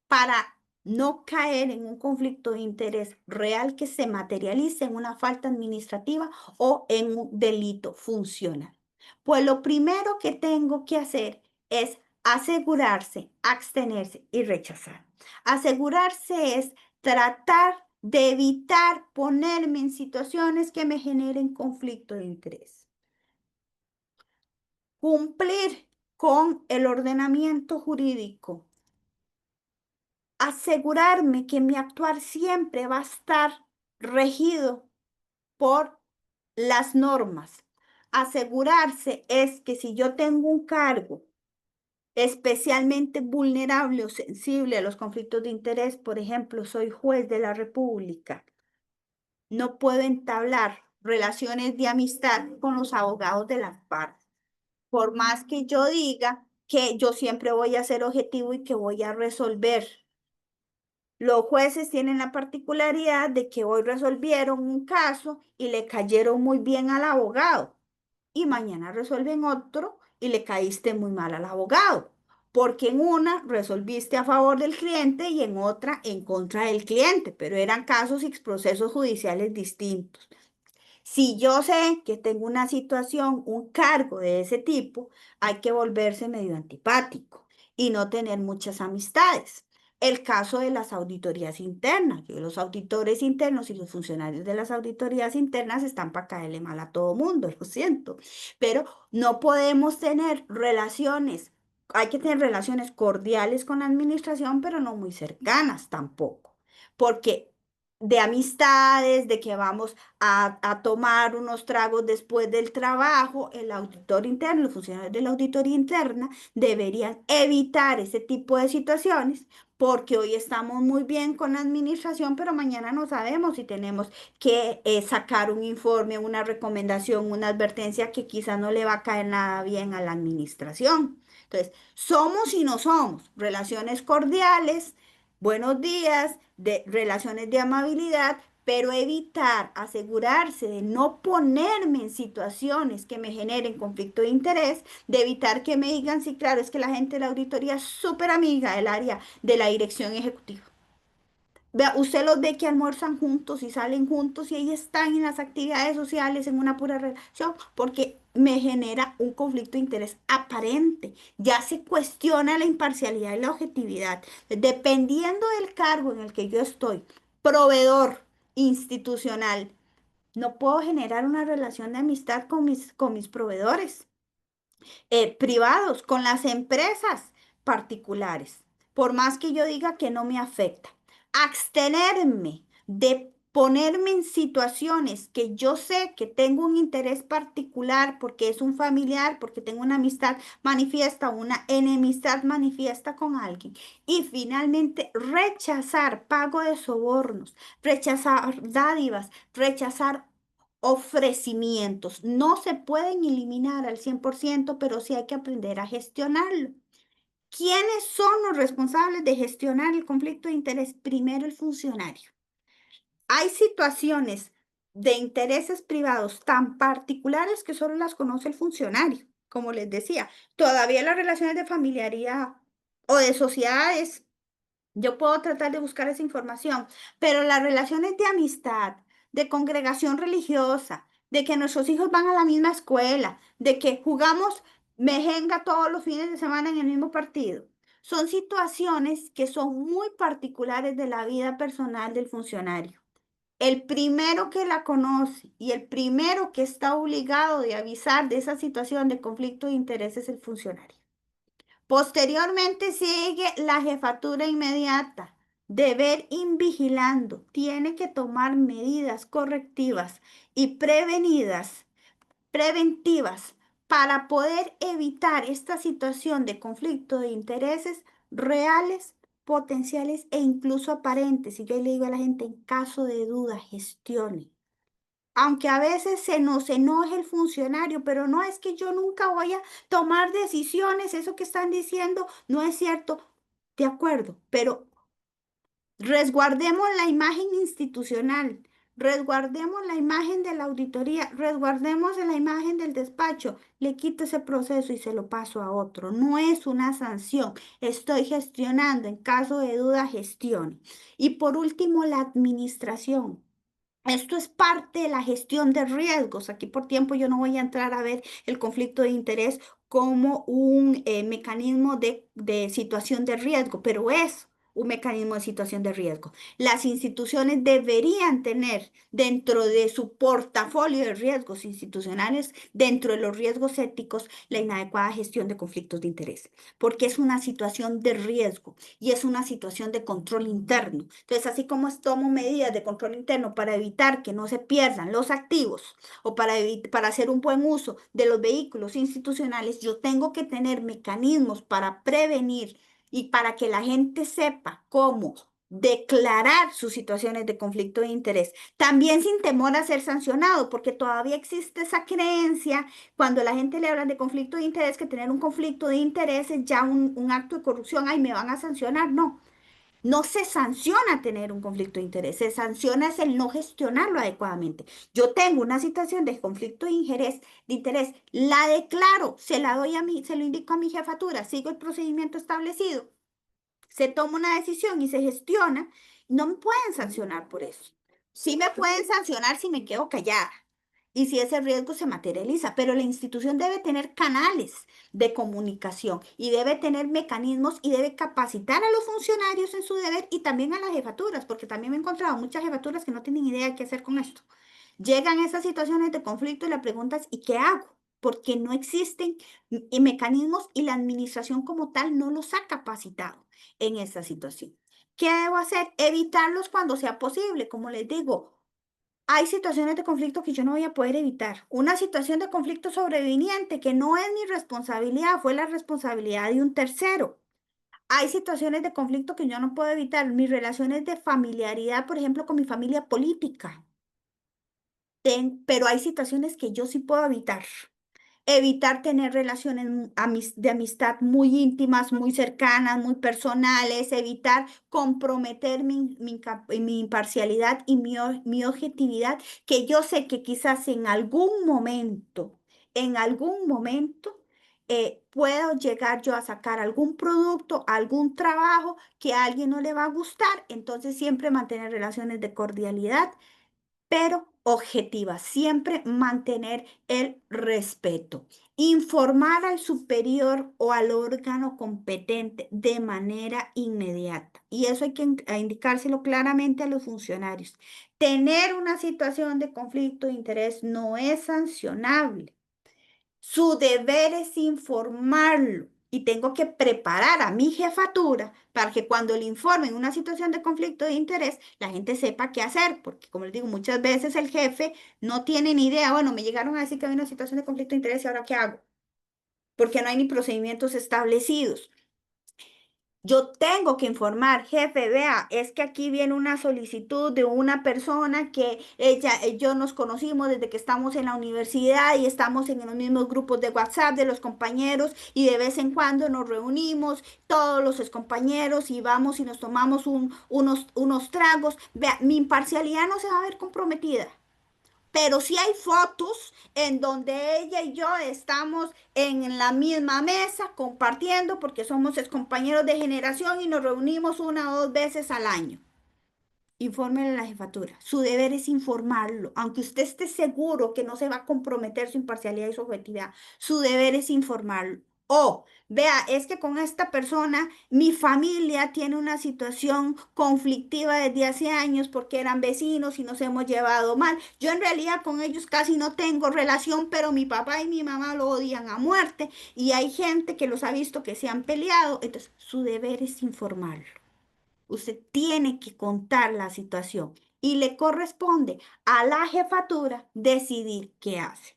para no caer en un conflicto de interés real que se materialice en una falta administrativa o en un delito funcional? Pues lo primero que tengo que hacer es asegurarse, abstenerse y rechazar. Asegurarse es tratar de evitar ponerme en situaciones que me generen conflicto de interés. Cumplir con el ordenamiento jurídico, asegurarme que mi actuar siempre va a estar regido por las normas. Asegurarse es que si yo tengo un cargo especialmente vulnerable o sensible a los conflictos de interés, por ejemplo, soy juez de la República, no puedo entablar relaciones de amistad con los abogados de las partes. Por más que yo diga que yo siempre voy a ser objetivo y que voy a resolver. Los jueces tienen la particularidad de que hoy resolvieron un caso y le cayeron muy bien al abogado y mañana resuelven otro y le caíste muy mal al abogado, porque en una resolviste a favor del cliente y en otra en contra del cliente, pero eran casos y procesos judiciales distintos. Si yo sé que tengo una situación, un cargo de ese tipo, hay que volverse medio antipático y no tener muchas amistades. El caso de las auditorías internas, que los auditores internos y los funcionarios de las auditorías internas están para caerle mal a todo mundo, lo siento, pero no podemos tener relaciones, hay que tener relaciones cordiales con la administración, pero no muy cercanas tampoco, porque de amistades, de que vamos a tomar unos tragos después del trabajo, el auditor interno, los funcionarios de la auditoría interna deberían evitar ese tipo de situaciones porque hoy estamos muy bien con la administración, pero mañana no sabemos si tenemos que sacar un informe, una recomendación, una advertencia que quizá no le va a caer nada bien a la administración. Entonces, somos y no somos relaciones cordiales, buenos días, de relaciones de amabilidad, pero evitar, asegurarse de no ponerme en situaciones que me generen conflicto de interés, de evitar que me digan, sí, claro, es que la gente de la auditoría es súper amiga del área de la dirección ejecutiva. Vea, usted los ve que almuerzan juntos y salen juntos y ahí están en las actividades sociales en una pura relación porque me genera un conflicto de interés aparente. Ya se cuestiona la imparcialidad y la objetividad. Dependiendo del cargo en el que yo estoy, proveedor institucional, no puedo generar una relación de amistad con mis proveedores privados, con las empresas particulares, por más que yo diga que no me afecta. Abstenerme de ponerme en situaciones que yo sé que tengo un interés particular porque es un familiar, porque tengo una amistad manifiesta, una enemistad manifiesta con alguien. Y finalmente rechazar pago de sobornos, rechazar dádivas, rechazar ofrecimientos. No se pueden eliminar al 100%, pero sí hay que aprender a gestionarlo. ¿Quiénes son los responsables de gestionar el conflicto de interés? Primero, el funcionario. Hay situaciones de intereses privados tan particulares que solo las conoce el funcionario. Como les decía, todavía las relaciones de familiaridad o de sociedades yo puedo tratar de buscar esa información, pero las relaciones de amistad, de congregación religiosa, de que nuestros hijos van a la misma escuela, de que jugamos mejenga todos los fines de semana en el mismo partido, son situaciones que son muy particulares de la vida personal del funcionario. El primero que la conoce y el primero que está obligado de avisar de esa situación de conflicto de interés es el funcionario. Posteriormente sigue la jefatura inmediata. Deber ir vigilando. Tiene que tomar medidas correctivas y preventivas, para poder evitar esta situación de conflicto de intereses reales, potenciales e incluso aparentes. Y yo le digo a la gente, en caso de duda, gestione. Aunque a veces se nos enoje el funcionario, pero no es que yo nunca voy a tomar decisiones, eso que están diciendo no es cierto. De acuerdo, pero resguardemos la imagen institucional, resguardemos la imagen de la auditoría, resguardemos la imagen del despacho. Le quito ese proceso y se lo paso a otro. No es una sanción, estoy gestionando. En caso de duda, gestione. Y por último, la administración. Esto es parte de la gestión de riesgos. Aquí por tiempo yo no voy a entrar a ver el conflicto de interés como un mecanismo de situación de riesgo, pero es un mecanismo de situación de riesgo. Las instituciones deberían tener dentro de su portafolio de riesgos institucionales, dentro de los riesgos éticos, la inadecuada gestión de conflictos de interés, porque es una situación de riesgo y es una situación de control interno. Entonces, así como tomo medidas de control interno para evitar que no se pierdan los activos o para hacer un buen uso de los vehículos institucionales, yo tengo que tener mecanismos para prevenir y para que la gente sepa cómo declarar sus situaciones de conflicto de interés, también sin temor a ser sancionado, porque todavía existe esa creencia cuando la gente le habla de conflicto de interés, que tener un conflicto de interés es ya un acto de corrupción, ay, me van a sancionar. No, no se sanciona tener un conflicto de interés, se sanciona es el no gestionarlo adecuadamente. Yo tengo una situación de conflicto de interés, la declaro, se la doy a mí, se lo indico a mi jefatura, sigo el procedimiento establecido, se toma una decisión y se gestiona, no me pueden sancionar por eso. Sí me pueden sancionar si me quedo callada y si ese riesgo se materializa. Pero la institución debe tener canales de comunicación y debe tener mecanismos y debe capacitar a los funcionarios en su deber y también a las jefaturas, porque también me he encontrado muchas jefaturas que no tienen idea de qué hacer con esto. Llegan esas situaciones de conflicto y la pregunta es, ¿y qué hago? Porque no existen mecanismos y la administración como tal no los ha capacitado en esa situación. ¿Qué debo hacer? Evitarlos cuando sea posible. Como les digo, hay situaciones de conflicto que yo no voy a poder evitar. Una situación de conflicto sobreviniente que no es mi responsabilidad, fue la responsabilidad de un tercero. Hay situaciones de conflicto que yo no puedo evitar. Mis relaciones de familiaridad, por ejemplo, con mi familia política. Pero hay situaciones que yo sí puedo evitar. Evitar tener relaciones de amistad muy íntimas, muy cercanas, muy personales, evitar comprometer mi imparcialidad y mi objetividad, que yo sé que quizás en algún momento, puedo llegar yo a sacar algún producto, algún trabajo que a alguien no le va a gustar, entonces siempre mantener relaciones de cordialidad pero objetiva, siempre mantener el respeto. Informar al superior o al órgano competente de manera inmediata. Y eso hay que indicárselo claramente a los funcionarios. Tener una situación de conflicto de interés no es sancionable. Su deber es informarlo y tengo que preparar a mi jefatura para que cuando le informen una situación de conflicto de interés, la gente sepa qué hacer, porque como les digo, muchas veces el jefe no tiene ni idea, bueno, me llegaron a decir que había una situación de conflicto de interés y ahora qué hago, porque no hay ni procedimientos establecidos. Yo tengo que informar, jefe, vea, es que aquí viene una solicitud de una persona que yo nos conocimos desde que estamos en la universidad y estamos en los mismos grupos de WhatsApp de los compañeros y de vez en cuando nos reunimos todos los excompañeros y vamos y nos tomamos unos tragos. Vea, mi imparcialidad no se va a ver comprometida. Pero sí hay fotos en donde ella y yo estamos en la misma mesa compartiendo porque somos compañeros de generación y nos reunimos una o dos veces al año. Infórmele a la jefatura. Su deber es informarlo, aunque usted esté seguro que no se va a comprometer su imparcialidad y su objetividad. Su deber es informarlo. O, vea, es que con esta persona mi familia tiene una situación conflictiva desde hace años porque eran vecinos y nos hemos llevado mal. Yo en realidad con ellos casi no tengo relación, pero mi papá y mi mamá lo odian a muerte y hay gente que los ha visto que se han peleado. Entonces, su deber es informarlo. Usted tiene que contar la situación y le corresponde a la jefatura decidir qué hace.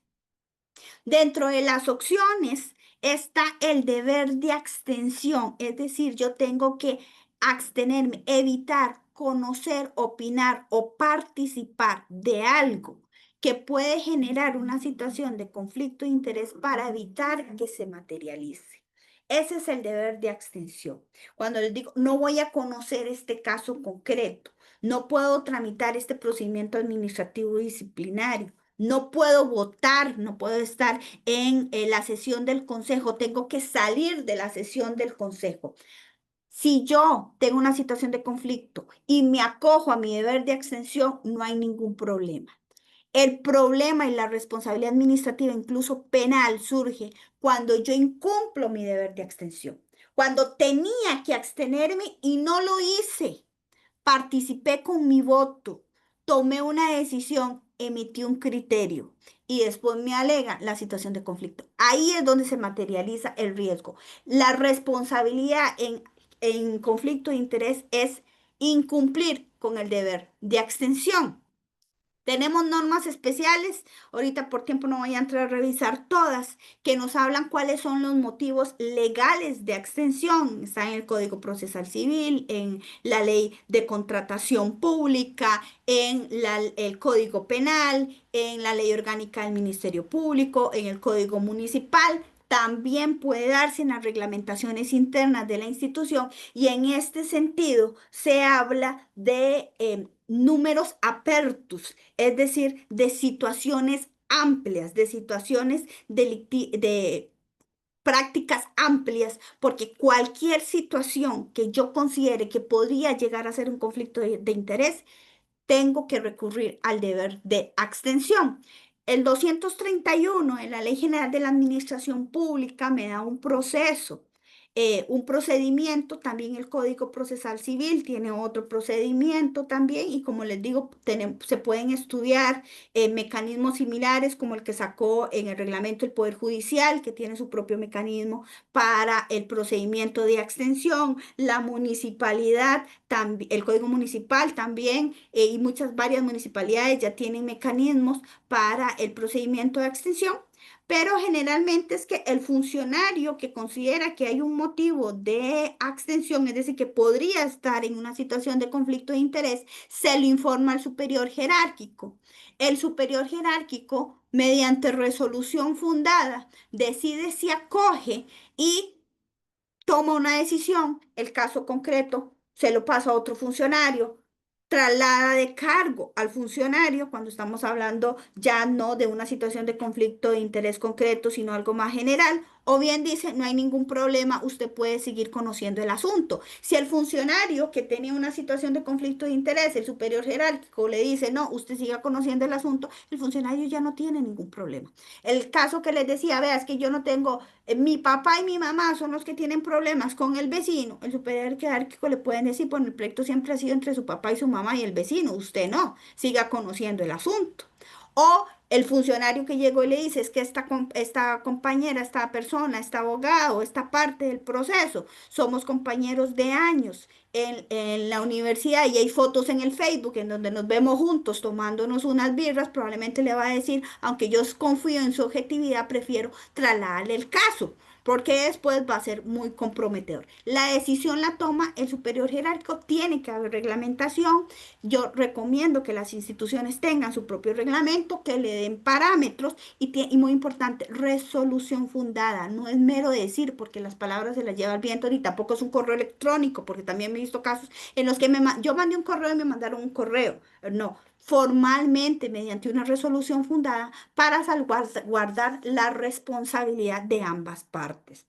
Dentro de las opciones está el deber de abstención, es decir, yo tengo que abstenerme, evitar conocer, opinar o participar de algo que puede generar una situación de conflicto de interés para evitar que se materialice. Ese es el deber de abstención. Cuando les digo, no voy a conocer este caso concreto, no puedo tramitar este procedimiento administrativo disciplinario, no puedo votar, no puedo estar en la sesión del consejo, tengo que salir de la sesión del consejo. Si yo tengo una situación de conflicto y me acojo a mi deber de abstención, no hay ningún problema. El problema y la responsabilidad administrativa, incluso penal, surge cuando yo incumplo mi deber de abstención, cuando tenía que abstenerme y no lo hice. Participé con mi voto, tomé una decisión, emití un criterio y después me alegan la situación de conflicto. Ahí es donde se materializa el riesgo. La responsabilidad en conflicto de interés es incumplir con el deber de abstención. Tenemos normas especiales, ahorita por tiempo no voy a entrar a revisar todas, que nos hablan cuáles son los motivos legales de abstención. Está en el Código Procesal Civil, en la Ley de Contratación Pública, en el Código Penal, en la Ley Orgánica del Ministerio Público, en el Código Municipal. También puede darse en las reglamentaciones internas de la institución y en este sentido se habla de números apertus, es decir, de situaciones amplias, de situaciones de prácticas amplias, porque cualquier situación que yo considere que podría llegar a ser un conflicto de interés, tengo que recurrir al deber de abstención. El 231 en la Ley General de la Administración Pública me da un proceso, un procedimiento, también el Código Procesal Civil tiene otro procedimiento también y como les digo, se pueden estudiar mecanismos similares como el que sacó en el reglamento el Poder Judicial, que tiene su propio mecanismo para el procedimiento de abstención, la municipalidad, el Código Municipal también y varias municipalidades ya tienen mecanismos para el procedimiento de extinción, pero generalmente es que el funcionario que considera que hay un motivo de abstención, es decir, que podría estar en una situación de conflicto de interés, se lo informa al superior jerárquico. El superior jerárquico, mediante resolución fundada, decide si acoge y toma una decisión, el caso concreto se lo pasa a otro funcionario, traslada de cargo al funcionario, cuando estamos hablando ya no de una situación de conflicto de interés concreto, sino algo más general, o bien dice, no hay ningún problema, usted puede seguir conociendo el asunto. Si el funcionario que tenía una situación de conflicto de interés, el superior jerárquico, le dice, no, usted siga conociendo el asunto, el funcionario ya no tiene ningún problema. El caso que les decía, vea, es que yo no tengo mi papá y mi mamá son los que tienen problemas con el vecino. El superior jerárquico le pueden decir, bueno, el pleito siempre ha sido entre su papá y su mamá y el vecino. Usted no, siga conociendo el asunto. O el funcionario que llegó y le dice, es que esta compañera, esta persona, este abogado, esta parte del proceso, somos compañeros de años en la universidad y hay fotos en el Facebook en donde nos vemos juntos tomándonos unas birras, probablemente le va a decir, aunque yo confío en su objetividad, prefiero trasladarle el caso, porque después va a ser muy comprometedor. La decisión la toma el superior jerárquico, tiene que haber reglamentación. Yo recomiendo que las instituciones tengan su propio reglamento, que le den parámetros y muy importante, resolución fundada. No es mero decir, porque las palabras se las lleva el viento, ni tampoco es un correo electrónico, porque también me he visto casos en los que yo mandé un correo y me mandaron un correo. No, formalmente, mediante una resolución fundada, para salvaguardar la responsabilidad de ambas partes.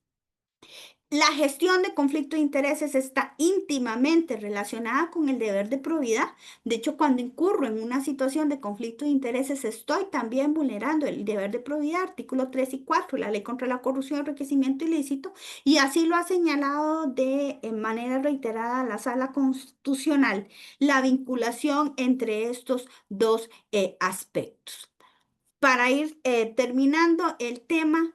La gestión de conflicto de intereses está íntimamente relacionada con el deber de probidad. De hecho, cuando incurro en una situación de conflicto de intereses, estoy también vulnerando el deber de probidad, artículo 3 y 4, la ley contra la corrupción y enriquecimiento ilícito, y así lo ha señalado en manera reiterada la Sala Constitucional, la vinculación entre estos dos aspectos. Para ir terminando el tema,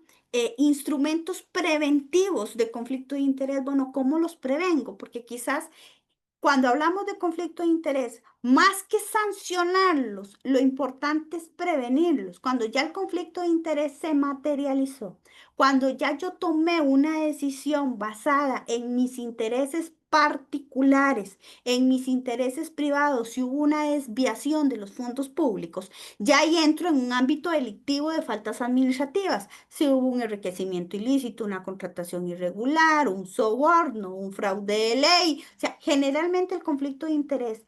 instrumentos preventivos de conflicto de interés, bueno, ¿cómo los prevengo? Porque quizás cuando hablamos de conflicto de interés, más que sancionarlos, lo importante es prevenirlos. Cuando ya el conflicto de interés se materializó, cuando ya yo tomé una decisión basada en mis intereses particulares, en mis intereses privados, si hubo una desviación de los fondos públicos, ya ahí entro en un ámbito delictivo de faltas administrativas. Si hubo un enriquecimiento ilícito, una contratación irregular, un soborno, un fraude de ley. O sea, generalmente el conflicto de interés,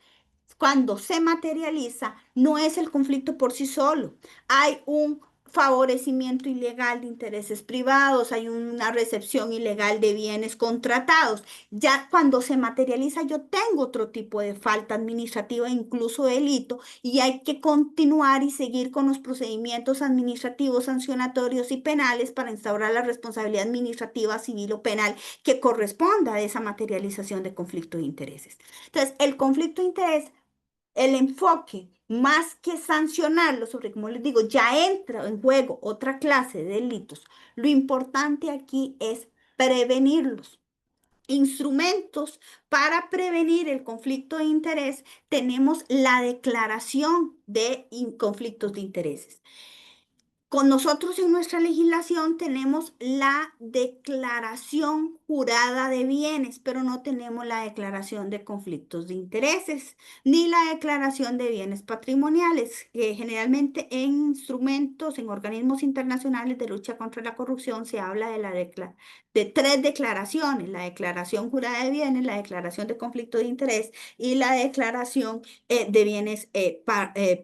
cuando se materializa, no es el conflicto por sí solo. Hay un favorecimiento ilegal de intereses privados, hay una recepción ilegal de bienes contratados. Ya cuando se materializa, yo tengo otro tipo de falta administrativa, incluso delito, y hay que continuar y seguir con los procedimientos administrativos, sancionatorios y penales para instaurar la responsabilidad administrativa, civil o penal que corresponda a esa materialización de conflicto de intereses. Entonces, el conflicto de interés, el enfoque, más que sancionarlo, sobre, como les digo, ya entra en juego otra clase de delitos. Lo importante aquí es prevenirlos. Instrumentos para prevenir el conflicto de interés, tenemos la declaración de conflictos de intereses. Con nosotros en nuestra legislación tenemos la declaración jurada de bienes, pero no tenemos la declaración de conflictos de intereses, ni la declaración de bienes patrimoniales, que generalmente en instrumentos, en organismos internacionales de lucha contra la corrupción se habla de tres declaraciones, la declaración jurada de bienes, la declaración de conflicto de interés y la declaración de bienes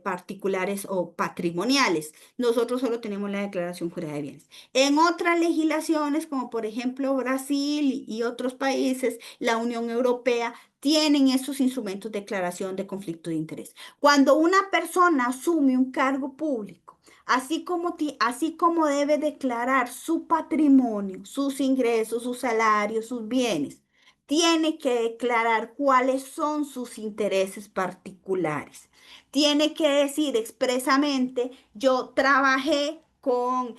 particulares o patrimoniales. Nosotros solo tenemos la declaración jurada de bienes. En otras legislaciones, como por ejemplo Brasil y otros países, la Unión Europea, tienen esos instrumentos de declaración de conflicto de interés. Cuando una persona asume un cargo público, así como debe declarar su patrimonio, sus ingresos, sus salarios, sus bienes, tiene que declarar cuáles son sus intereses particulares. Tiene que decir expresamente, yo trabajé con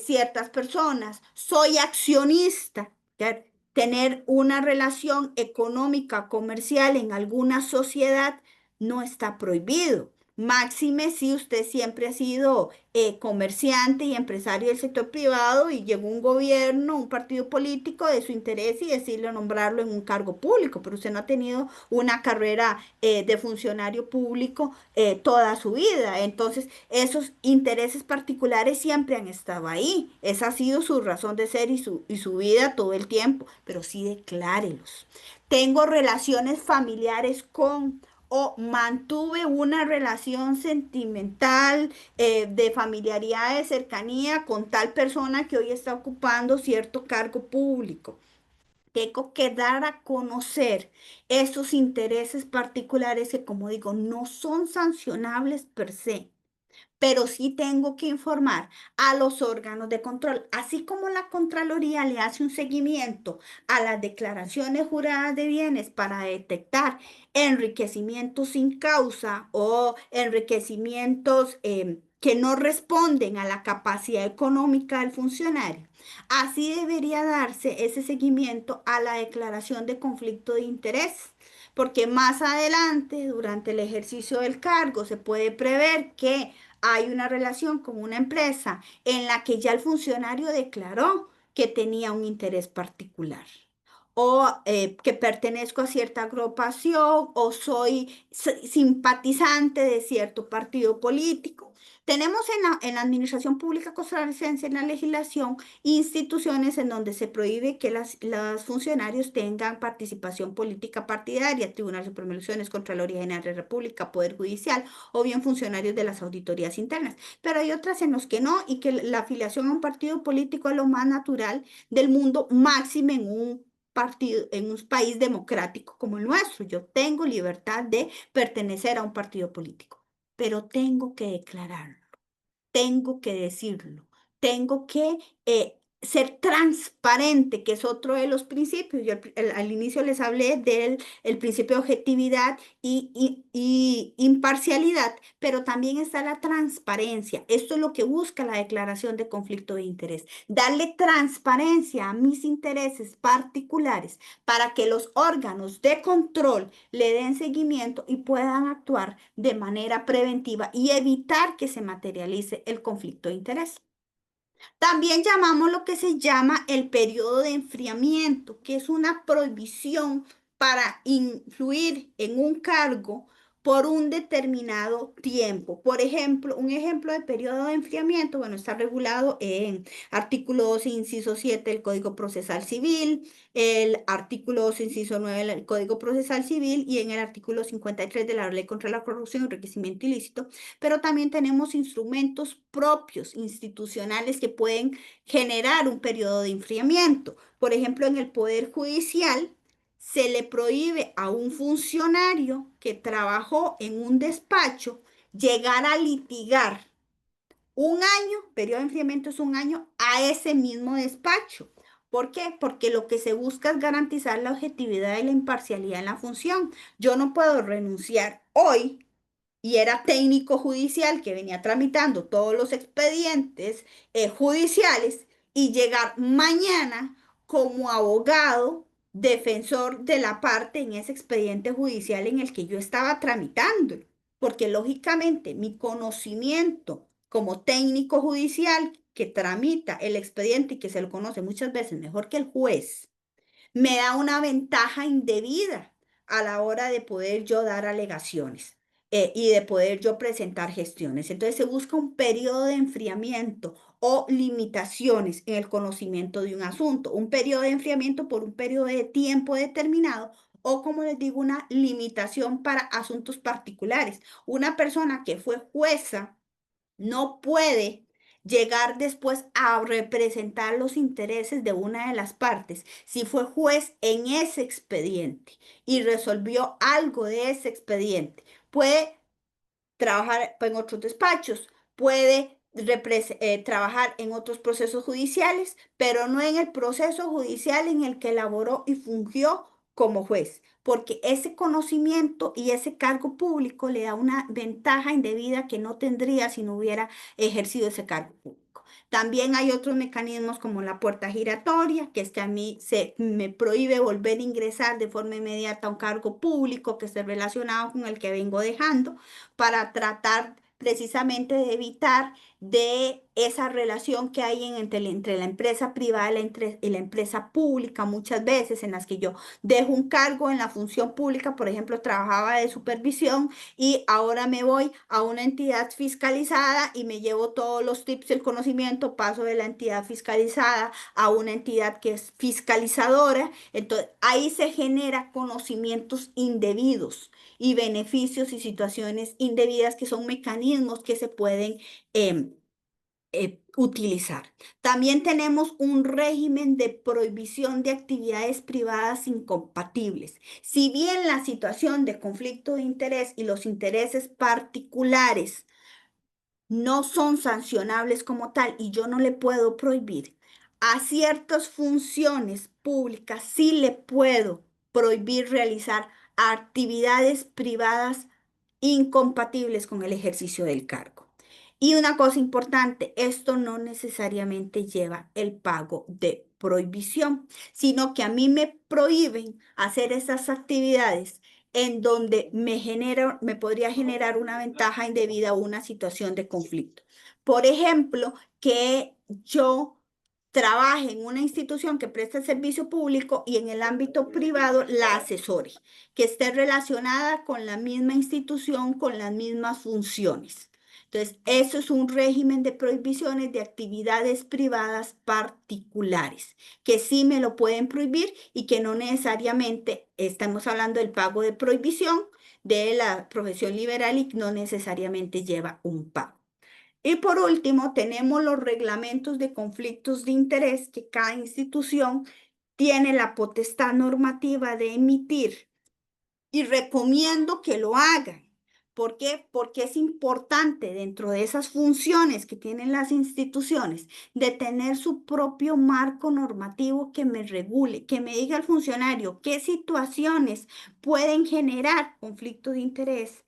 ciertas personas, soy accionista. ¿Ya? Tener una relación económica, comercial en alguna sociedad no está prohibido. Máxime si usted siempre ha sido comerciante y empresario del sector privado y llegó un gobierno, un partido político de su interés y decirle nombrarlo en un cargo público, pero usted no ha tenido una carrera de funcionario público toda su vida. Entonces, esos intereses particulares siempre han estado ahí. Esa ha sido su razón de ser y su vida todo el tiempo, pero sí declárelos. Tengo relaciones familiares con o mantuve una relación sentimental, de familiaridad, de cercanía con tal persona que hoy está ocupando cierto cargo público. Tengo que dar a conocer esos intereses particulares que, como digo, no son sancionables per se, pero sí tengo que informar a los órganos de control, así como la Contraloría le hace un seguimiento a las declaraciones juradas de bienes para detectar enriquecimientos sin causa o enriquecimientos que no responden a la capacidad económica del funcionario. Así debería darse ese seguimiento a la declaración de conflicto de interés. Porque más adelante, durante el ejercicio del cargo, se puede prever que hay una relación con una empresa en la que ya el funcionario declaró que tenía un interés particular o que pertenezco a cierta agrupación o soy simpatizante de cierto partido político. Tenemos en la administración pública costarricense, en la legislación, instituciones en donde se prohíbe que los funcionarios tengan participación política partidaria, Tribunal Supremo de Elecciones, Contraloría General de la República, Poder Judicial o bien funcionarios de las auditorías internas. Pero hay otras en las que no y que la afiliación a un partido político es lo más natural del mundo, máximo en un partido, en un país democrático como el nuestro. Yo tengo libertad de pertenecer a un partido político, pero tengo que declararlo, tengo que decirlo, tengo que ser transparente, que es otro de los principios. Yo al inicio les hablé del el principio de objetividad y imparcialidad, pero también está la transparencia. Esto es lo que busca la declaración de conflicto de interés, darle transparencia a mis intereses particulares para que los órganos de control le den seguimiento y puedan actuar de manera preventiva y evitar que se materialice el conflicto de interés. También llamamos lo que se llama el periodo de enfriamiento, que es una prohibición para influir en un cargo por un determinado tiempo. Por ejemplo, un ejemplo de periodo de enfriamiento, bueno, está regulado en artículo 2, inciso 7 del Código Procesal Civil, el artículo 2, inciso 9 del Código Procesal Civil y en el artículo 53 de la Ley contra la Corrupción y Enriquecimiento Ilícito, pero también tenemos instrumentos propios, institucionales, que pueden generar un periodo de enfriamiento. Por ejemplo, en el Poder Judicial se le prohíbe a un funcionario que trabajó en un despacho llegar a litigar un año, periodo de enfriamiento es un año, a ese mismo despacho. ¿Por qué? Porque lo que se busca es garantizar la objetividad y la imparcialidad en la función. Yo no puedo renunciar hoy y era técnico judicial que venía tramitando todos los expedientes judiciales y llegar mañana como abogado defensor de la parte en ese expediente judicial en el que yo estaba tramitando, porque lógicamente mi conocimiento como técnico judicial que tramita el expediente y que se lo conoce muchas veces mejor que el juez, me da una ventaja indebida a la hora de poder yo dar alegaciones y de poder yo presentar gestiones. Entonces se busca un periodo de enfriamiento o limitaciones en el conocimiento de un asunto, un periodo de enfriamiento por un periodo de tiempo determinado o, como les digo, una limitación para asuntos particulares. Una persona que fue jueza no puede llegar después a representar los intereses de una de las partes. Si fue juez en ese expediente y resolvió algo de ese expediente, puede trabajar en otros despachos, puede trabajar en otros procesos judiciales, pero no en el proceso judicial en el que elaboró y fungió como juez, porque ese conocimiento y ese cargo público le da una ventaja indebida que no tendría si no hubiera ejercido ese cargo público. También hay otros mecanismos como la puerta giratoria, que es que a mí se me prohíbe volver a ingresar de forma inmediata a un cargo público que esté relacionado con el que vengo dejando, para tratar precisamente de evitar de esa relación que hay entre la empresa privada y la empresa pública, muchas veces en las que yo dejo un cargo en la función pública, por ejemplo, trabajaba de supervisión y ahora me voy a una entidad fiscalizada y me llevo todos los tips y el conocimiento, paso de la entidad fiscalizada a una entidad que es fiscalizadora, entonces ahí se genera conocimientos indebidos y beneficios y situaciones indebidas que son mecanismos que se pueden utilizar. También tenemos un régimen de prohibición de actividades privadas incompatibles. Si bien la situación de conflicto de interés y los intereses particulares no son sancionables como tal y yo no le puedo prohibir, a ciertas funciones públicas sí le puedo prohibir realizar actividades privadas incompatibles con el ejercicio del cargo. Y una cosa importante, esto no necesariamente lleva el pago de prohibición, sino que a mí me prohíben hacer esas actividades en donde me podría generar una ventaja indebida o una situación de conflicto. Por ejemplo, que yo trabaje en una institución que presta servicio público y en el ámbito privado la asesore, que esté relacionada con la misma institución, con las mismas funciones. Entonces, eso es un régimen de prohibiciones de actividades privadas particulares, que sí me lo pueden prohibir y que no necesariamente estamos hablando del pago de prohibición de la profesión liberal y no necesariamente lleva un pago. Y por último, tenemos los reglamentos de conflictos de interés que cada institución tiene la potestad normativa de emitir y recomiendo que lo hagan. ¿Por qué? Porque es importante dentro de esas funciones que tienen las instituciones de tener su propio marco normativo que me regule, que me diga al funcionario qué situaciones pueden generar conflicto de interés.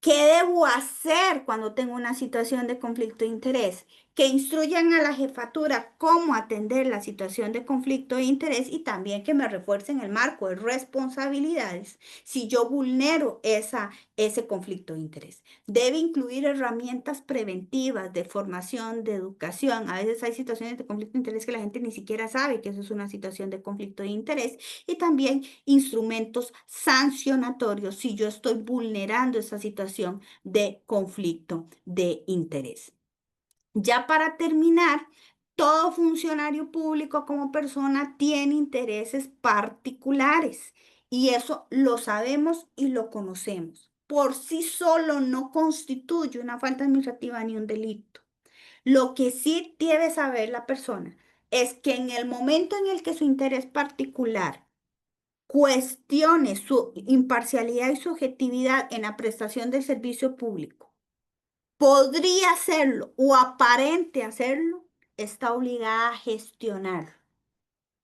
¿Qué debo hacer cuando tengo una situación de conflicto de interés? Que instruyan a la jefatura cómo atender la situación de conflicto de interés y también que me refuercen el marco de responsabilidades si yo vulnero ese conflicto de interés. Debe incluir herramientas preventivas de formación, de educación. A veces hay situaciones de conflicto de interés que la gente ni siquiera sabe que eso es una situación de conflicto de interés y también instrumentos sancionatorios si yo estoy vulnerando esa situación de conflicto de interés. Ya para terminar, todo funcionario público como persona tiene intereses particulares y eso lo sabemos y lo conocemos. Por sí solo no constituye una falta administrativa ni un delito. Lo que sí debe saber la persona es que en el momento en el que su interés particular cuestione su imparcialidad y subjetividad en la prestación del servicio público, podría hacerlo o aparente hacerlo, está obligada a gestionar.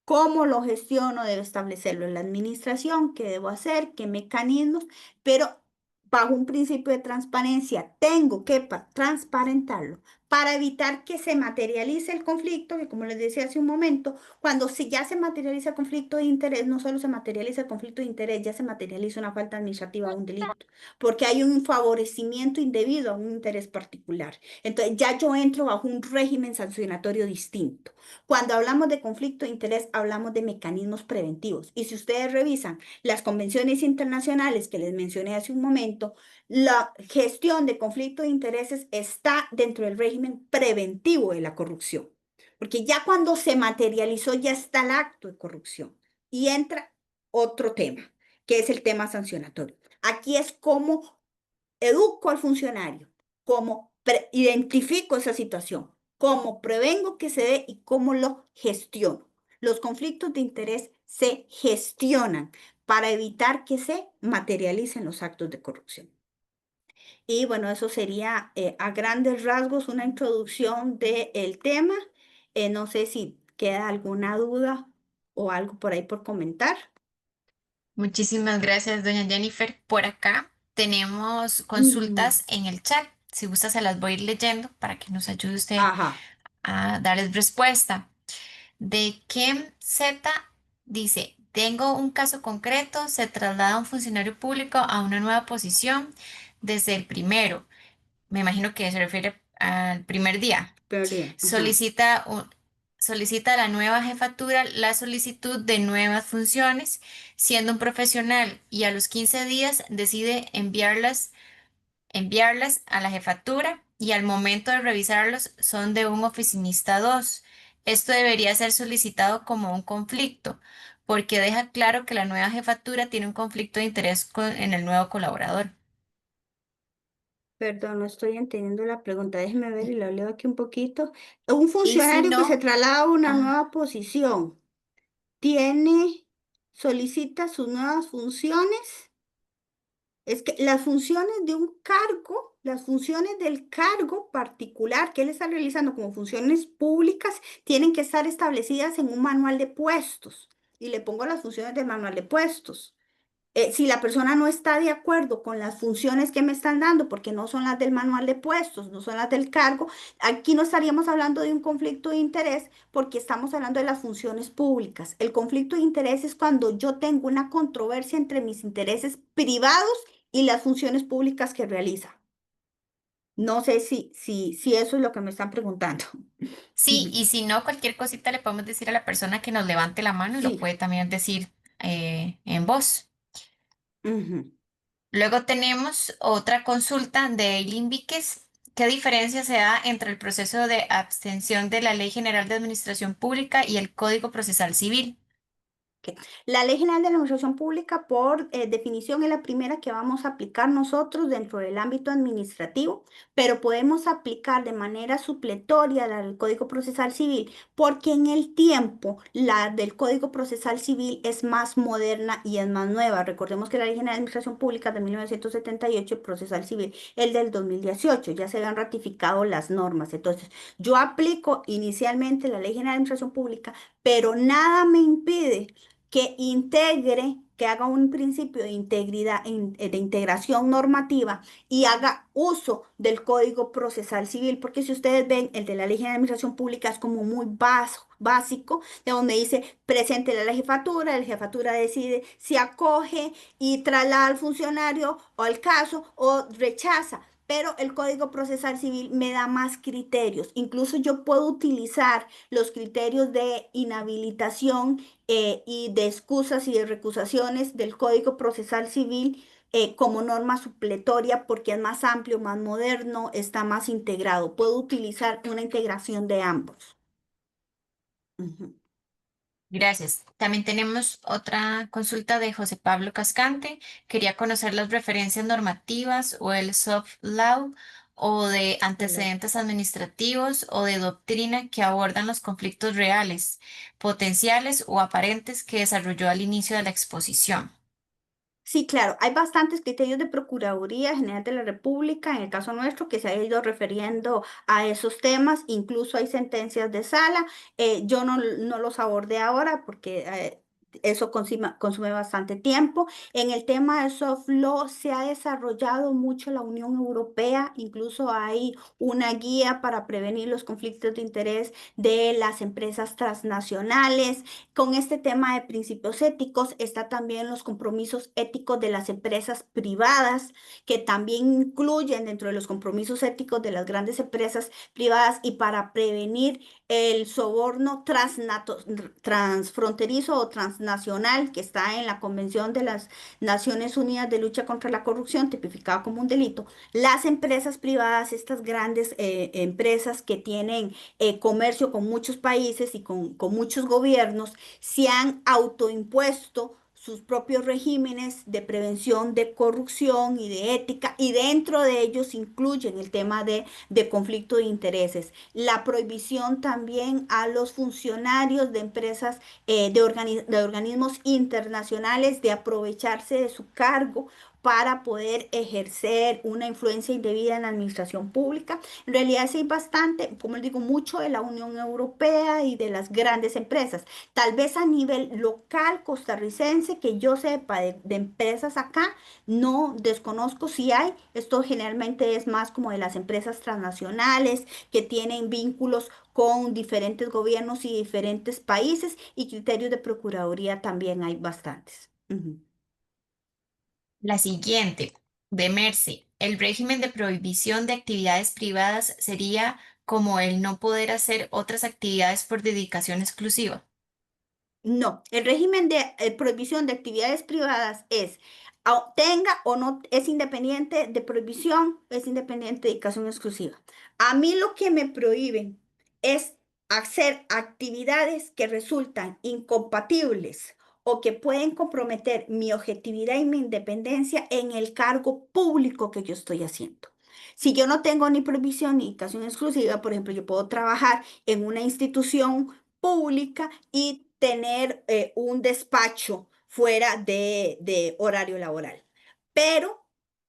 ¿Cómo lo gestiono? Debo establecerlo en la administración, qué debo hacer, qué mecanismos, pero bajo un principio de transparencia tengo que transparentarlo para evitar que se materialice el conflicto, que como les decía hace un momento, cuando ya se materializa el conflicto de interés, no solo se materializa el conflicto de interés, ya se materializa una falta administrativa o un delito, porque hay un favorecimiento indebido a un interés particular. Entonces ya yo entro bajo un régimen sancionatorio distinto. Cuando hablamos de conflicto de interés, hablamos de mecanismos preventivos. Y si ustedes revisan las convenciones internacionales que les mencioné hace un momento, la gestión de conflicto de intereses está dentro del régimen preventivo de la corrupción. Porque ya cuando se materializó, ya está el acto de corrupción. Y entra otro tema, que es el tema sancionatorio. Aquí es cómo educo al funcionario, cómo identifico esa situación, cómo prevengo que se dé y cómo lo gestiono. Los conflictos de interés se gestionan para evitar que se materialicen los actos de corrupción. Y bueno, eso sería a grandes rasgos una introducción del tema. No sé si queda alguna duda o algo por ahí por comentar. Muchísimas gracias, doña Jennifer. Por acá tenemos Ujú. consultas en el chat. Si gusta, se las voy a ir leyendo para que nos ayude usted Ajá, a darles respuesta. De Kem Z dice, tengo un caso concreto, se traslada un funcionario público a una nueva posición desde el primero. Me imagino que se refiere al primer día. prioridad. Ajá. Solicita, solicita a la nueva jefatura la solicitud de nuevas funciones, siendo un profesional, y a los 15 días decide enviarlas a la jefatura y al momento de revisarlos son de un oficinista 2. Esto debería ser solicitado como un conflicto, porque deja claro que la nueva jefatura tiene un conflicto de interés en el nuevo colaborador. Perdón, no estoy entendiendo la pregunta. Déjeme ver y lo leo aquí un poquito. Un Y si funcionario que se no, traslada a una ah, nueva posición tiene, solicita sus nuevas funciones. Es que las funciones de un cargo, las funciones del cargo particular que él está realizando como funciones públicas, tienen que estar establecidas en un manual de puestos. Y le pongo las funciones del manual de puestos. Si la persona no está de acuerdo con las funciones que me están dando, porque no son las del manual de puestos, no son las del cargo, aquí no estaríamos hablando de un conflicto de interés porque estamos hablando de las funciones públicas. El conflicto de interés es cuando yo tengo una controversia entre mis intereses privados y las funciones públicas que realiza. No sé si eso es lo que me están preguntando. sí, y si no, cualquier cosita le podemos decir a la persona que nos levante la mano y lo Sí. puede también decir en voz. Ujú. Luego tenemos otra consulta de Eileen Víquez. ¿Qué diferencia se da entre el proceso de abstención de la Ley General de Administración Pública y el Código Procesal Civil? Ok. La Ley General de la Administración Pública, por definición, es la primera que vamos a aplicar nosotros dentro del ámbito administrativo, pero podemos aplicar de manera supletoria la del Código Procesal Civil, porque en el tiempo la del Código Procesal Civil es más moderna y es más nueva. Recordemos que la Ley General de Administración Pública de 1978, el Procesal Civil, el del 2018, ya se habían ratificado las normas. Entonces, yo aplico inicialmente la Ley General de Administración Pública, pero nada me impide que integre, que haga un principio de integridad, de integración normativa y haga uso del Código Procesal Civil, porque si ustedes ven, el de la Ley General de Administración Pública es como muy básico, de donde dice presente la jefatura decide si acoge y traslada al funcionario o al caso o rechaza. Pero el Código Procesal Civil me da más criterios. Incluso yo puedo utilizar los criterios de inhabilitación y de excusas y de recusaciones del Código Procesal Civil como norma supletoria porque es más amplio, más moderno, está más integrado. Puedo utilizar una integración de ambos. Ujú. Gracias. También tenemos otra consulta de José Pablo Cascante. Quería conocer las referencias normativas o el soft law o de Hello. antecedentes administrativos o de doctrina que abordan los conflictos reales, potenciales o aparentes que desarrolló al inicio de la exposición. Sí, claro, hay bastantes criterios de Procuraduría General de la República, en el caso nuestro, que se ha ido refiriendo a esos temas, incluso hay sentencias de sala. Yo no los abordé ahora porque eso consume bastante tiempo. En el tema de soft law se ha desarrollado mucho la Unión Europea, incluso hay una guía para prevenir los conflictos de interés de las empresas transnacionales. Con este tema de principios éticos está también los compromisos éticos de las empresas privadas, que también incluyen dentro de los compromisos éticos de las grandes empresas privadas y para prevenir el soborno transfronterizo o transnacional que está en la Convención de las Naciones Unidas de Lucha contra la Corrupción, tipificado como un delito. Las empresas privadas, estas grandes empresas que tienen comercio con muchos países y con muchos gobiernos, se han autoimpuesto sus propios regímenes de prevención de corrupción y de ética, y dentro de ellos incluyen el tema de conflicto de intereses. La prohibición también a los funcionarios de empresas, de organismos internacionales de aprovecharse de su cargo para poder ejercer una influencia indebida en la administración pública. En realidad sí hay bastante, como les digo, mucho de la Unión Europea y de las grandes empresas. Tal vez a nivel local costarricense, que yo sepa de empresas acá, no desconozco si hay. Esto generalmente es más como de las empresas transnacionales que tienen vínculos con diferentes gobiernos y diferentes países y criterios de procuraduría también hay bastantes. Ujú. La siguiente, de Merce, el régimen de prohibición de actividades privadas sería como el no poder hacer otras actividades por dedicación exclusiva. No, el régimen de prohibición de actividades privadas es, tenga o no, es independiente de prohibición, es independiente de dedicación exclusiva. A mí lo que me prohíben es hacer actividades que resultan incompatibles o que pueden comprometer mi objetividad y mi independencia en el cargo público que yo estoy haciendo. Si yo no tengo ni prohibición ni dedicación exclusiva, por ejemplo, yo puedo trabajar en una institución pública y tener un despacho fuera de horario laboral. Pero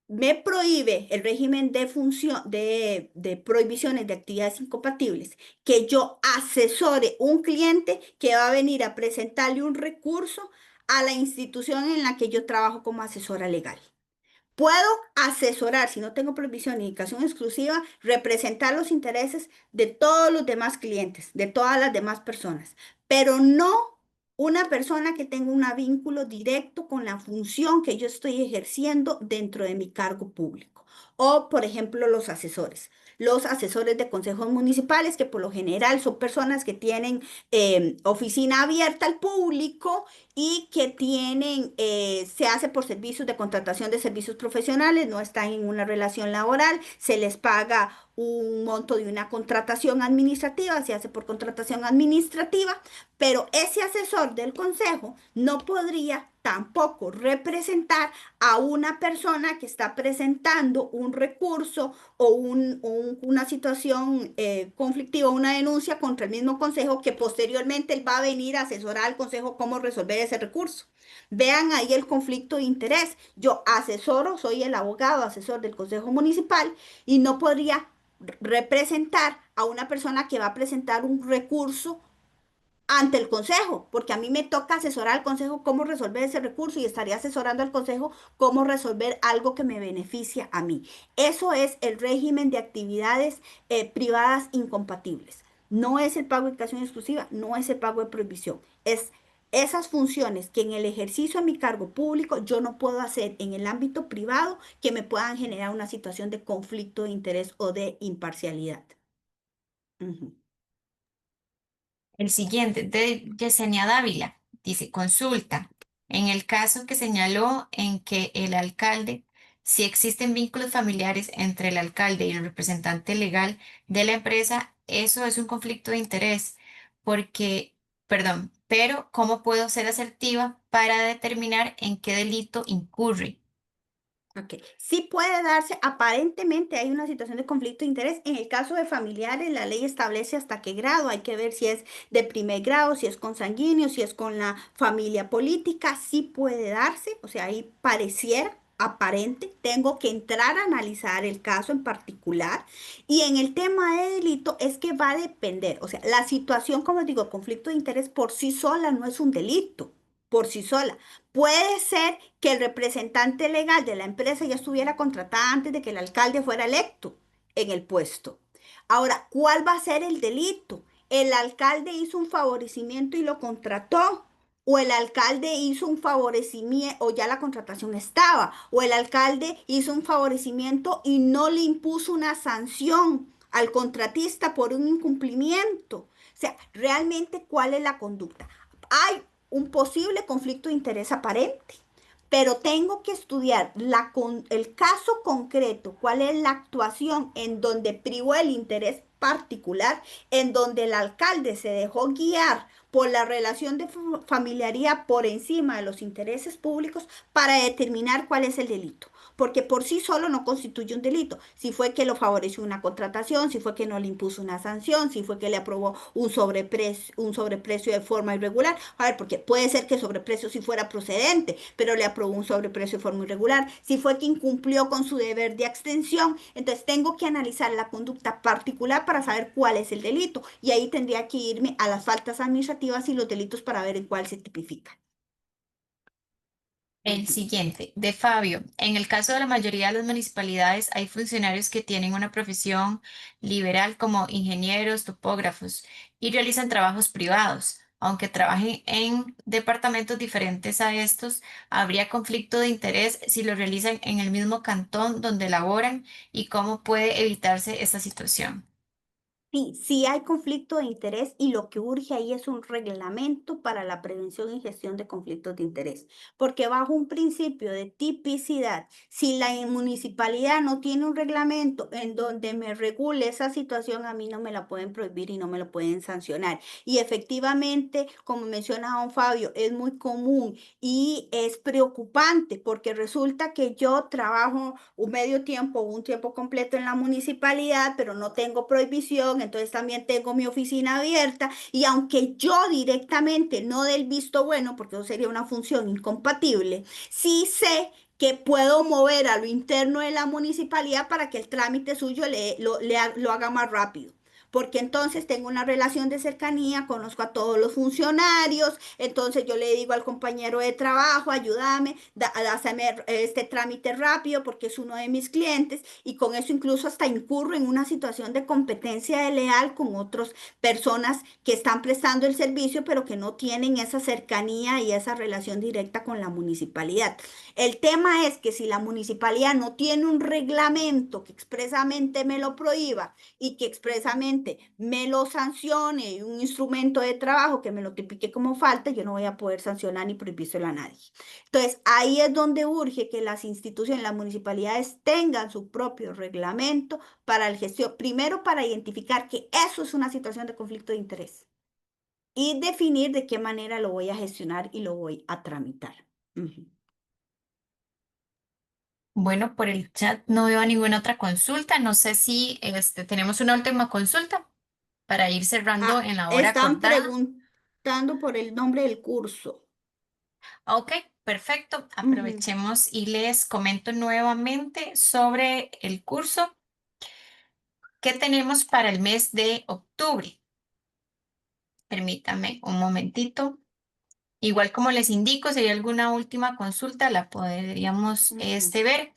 me prohíbe el régimen de función de prohibiciones de actividades incompatibles que yo asesore un cliente que va a venir a presentarle un recurso a la institución en la que yo trabajo como asesora legal. Puedo asesorar, si no tengo prohibición ni indicación exclusiva, representar los intereses de todos los demás clientes, de todas las demás personas, pero no una persona que tenga un vínculo directo con la función que yo estoy ejerciendo dentro de mi cargo público. O, por ejemplo, los asesores de consejos municipales, que por lo general son personas que tienen oficina abierta al público y que tienen, se hace por servicios de contratación de servicios profesionales, no están en una relación laboral, se les paga un monto de una contratación administrativa, se hace por contratación administrativa, pero ese asesor del consejo no podría tampoco representar a una persona que está presentando un recurso o una situación conflictiva, una denuncia contra el mismo consejo que posteriormente él va a venir a asesorar al consejo cómo resolver ese recurso. Vean ahí el conflicto de interés. Yo asesoro, soy el abogado asesor del consejo municipal y no podría representar a una persona que va a presentar un recurso ante el consejo, porque a mí me toca asesorar al consejo cómo resolver ese recurso y estaría asesorando al consejo cómo resolver algo que me beneficia a mí. Eso es el régimen de actividades privadas incompatibles. No es el pago de educación exclusiva, no es el pago de prohibición. Es esas funciones que en el ejercicio de mi cargo público yo no puedo hacer en el ámbito privado que me puedan generar una situación de conflicto de interés o de imparcialidad. Ujú. El siguiente, de Yesenia Dávila, dice, consulta. En el caso que señaló en que el alcalde, si existen vínculos familiares entre el alcalde y el representante legal de la empresa, eso es un conflicto de interés, porque, perdón, pero ¿cómo puedo ser asertiva para determinar en qué delito incurre? Ok, sí puede darse, aparentemente hay una situación de conflicto de interés. En el caso de familiares, la ley establece hasta qué grado, hay que ver si es de primer grado, si es consanguíneo, si es con la familia política, sí puede darse, o sea, ahí pareciera aparente, tengo que entrar a analizar el caso en particular. Y en el tema de delito es que va a depender, o sea, la situación, como digo, conflicto de interés por sí sola no es un delito, por sí sola. Puede ser que el representante legal de la empresa ya estuviera contratada antes de que el alcalde fuera electo en el puesto. Ahora, ¿cuál va a ser el delito? ¿El alcalde hizo un favorecimiento y lo contrató? ¿O el alcalde hizo un favorecimiento o ya la contratación estaba? ¿O el alcalde hizo un favorecimiento y no le impuso una sanción al contratista por un incumplimiento? O sea, realmente, ¿cuál es la conducta? Hay un posible conflicto de interés aparente, pero tengo que estudiar el caso concreto, cuál es la actuación en donde privó el interés particular, en donde el alcalde se dejó guiar por la relación de familiaridad por encima de los intereses públicos para determinar cuál es el delito. porque por sí solo no constituye un delito. Si fue que lo favoreció una contratación, si fue que no le impuso una sanción, si fue que le aprobó un sobreprecio de forma irregular. A ver, porque puede ser que el sobreprecio sí fuera procedente, pero le aprobó un sobreprecio de forma irregular. Si fue que incumplió con su deber de abstención, entonces tengo que analizar la conducta particular para saber cuál es el delito. Y ahí tendría que irme a las faltas administrativas y los delitos para ver en cuál se tipifica. El Ujú. siguiente, de Fabio. En el caso de la mayoría de las municipalidades, hay funcionarios que tienen una profesión liberal como ingenieros, topógrafos y realizan trabajos privados. Aunque trabajen en departamentos diferentes a estos, habría conflicto de interés si lo realizan en el mismo cantón donde laboran y cómo puede evitarse esta situación. Sí, sí hay conflicto de interés y lo que urge ahí es un reglamento para la prevención y gestión de conflictos de interés, porque bajo un principio de tipicidad, si la municipalidad no tiene un reglamento en donde me regule esa situación, a mí no me la pueden prohibir y no me lo pueden sancionar. Y efectivamente, como menciona don Fabio, es muy común y es preocupante porque resulta que yo trabajo un medio tiempo o un tiempo completo en la municipalidad, pero no tengo prohibición, entonces también tengo mi oficina abierta y aunque yo directamente no dé el visto bueno, porque eso sería una función incompatible, sí sé que puedo mover a lo interno de la municipalidad para que el trámite suyo lo haga más rápido. Porque entonces tengo una relación de cercanía, conozco a todos los funcionarios, entonces yo le digo al compañero de trabajo, ayúdame, hazme este trámite rápido porque es uno de mis clientes y con eso incluso hasta incurro en una situación de competencia desleal con otras personas que están prestando el servicio pero que no tienen esa cercanía y esa relación directa con la municipalidad. El tema es que si la municipalidad no tiene un reglamento que expresamente me lo prohíba y que expresamente me lo sancione y un instrumento de trabajo que me lo tipique como falta, yo no voy a poder sancionar ni prohibírselo a nadie. Entonces, ahí es donde urge que las instituciones, las municipalidades tengan su propio reglamento para el gestión, primero para identificar que eso es una situación de conflicto de interés y definir de qué manera lo voy a gestionar y lo voy a tramitar. Ujú. Bueno, por el chat no veo ninguna otra consulta. No sé si tenemos una última consulta para ir cerrando Ah, en la hora están acordada. preguntando por el nombre del curso. Ok, perfecto. Ujú, Aprovechemos y les comento nuevamente sobre el curso que tenemos para el mes de octubre. Permítame un momentito. Igual como les indico, si hay alguna última consulta, la podríamos ujú, ver.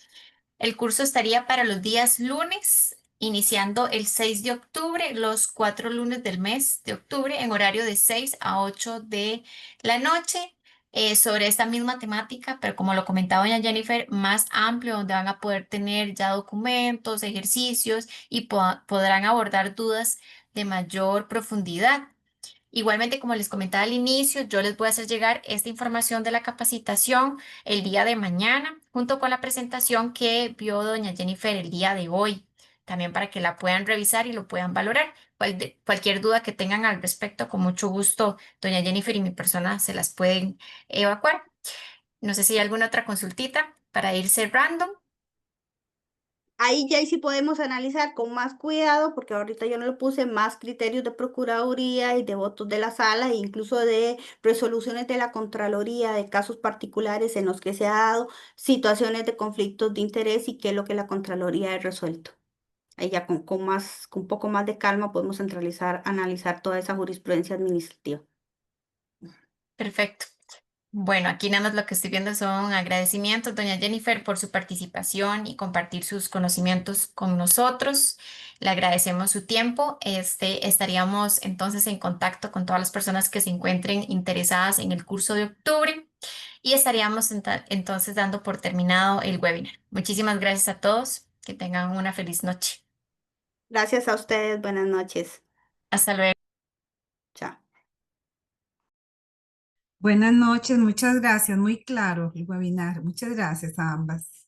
El curso estaría para los días lunes, iniciando el 6 de octubre, los 4 lunes del mes de octubre, en horario de 6 a 8 de la noche, sobre esta misma temática, pero como lo comentaba doña Jennifer, más amplio, donde van a poder tener ya documentos, ejercicios y podrán abordar dudas de mayor profundidad. Igualmente, como les comentaba al inicio, yo les voy a hacer llegar esta información de la capacitación el día de mañana, junto con la presentación que vio doña Jennifer el día de hoy, también para que la puedan revisar y lo puedan valorar. Cualquier duda que tengan al respecto, con mucho gusto, doña Jennifer y mi persona se las pueden evacuar. No sé si hay alguna otra consultita para ir cerrando. ahí ya sí podemos analizar con más cuidado, porque ahorita yo no le puse más criterios de procuraduría y de votos de la sala, e incluso de resoluciones de la Contraloría de casos particulares en los que se ha dado situaciones de conflictos de interés y qué es lo que la Contraloría ha resuelto. Ahí ya con un poco más de calma podemos centralizar, analizar toda esa jurisprudencia administrativa. Perfecto. Bueno, aquí nada más lo que estoy viendo son agradecimientos, doña Jennifer, por su participación y compartir sus conocimientos con nosotros. Le agradecemos su tiempo. Estaríamos entonces en contacto con todas las personas que se encuentren interesadas en el curso de octubre y estaríamos entonces dando por terminado el webinar. Muchísimas gracias a todos. Que tengan una feliz noche. Gracias a ustedes, buenas noches. Hasta luego. Chao. Buenas noches, muchas gracias, muy claro el webinar. Muchas gracias a ambas.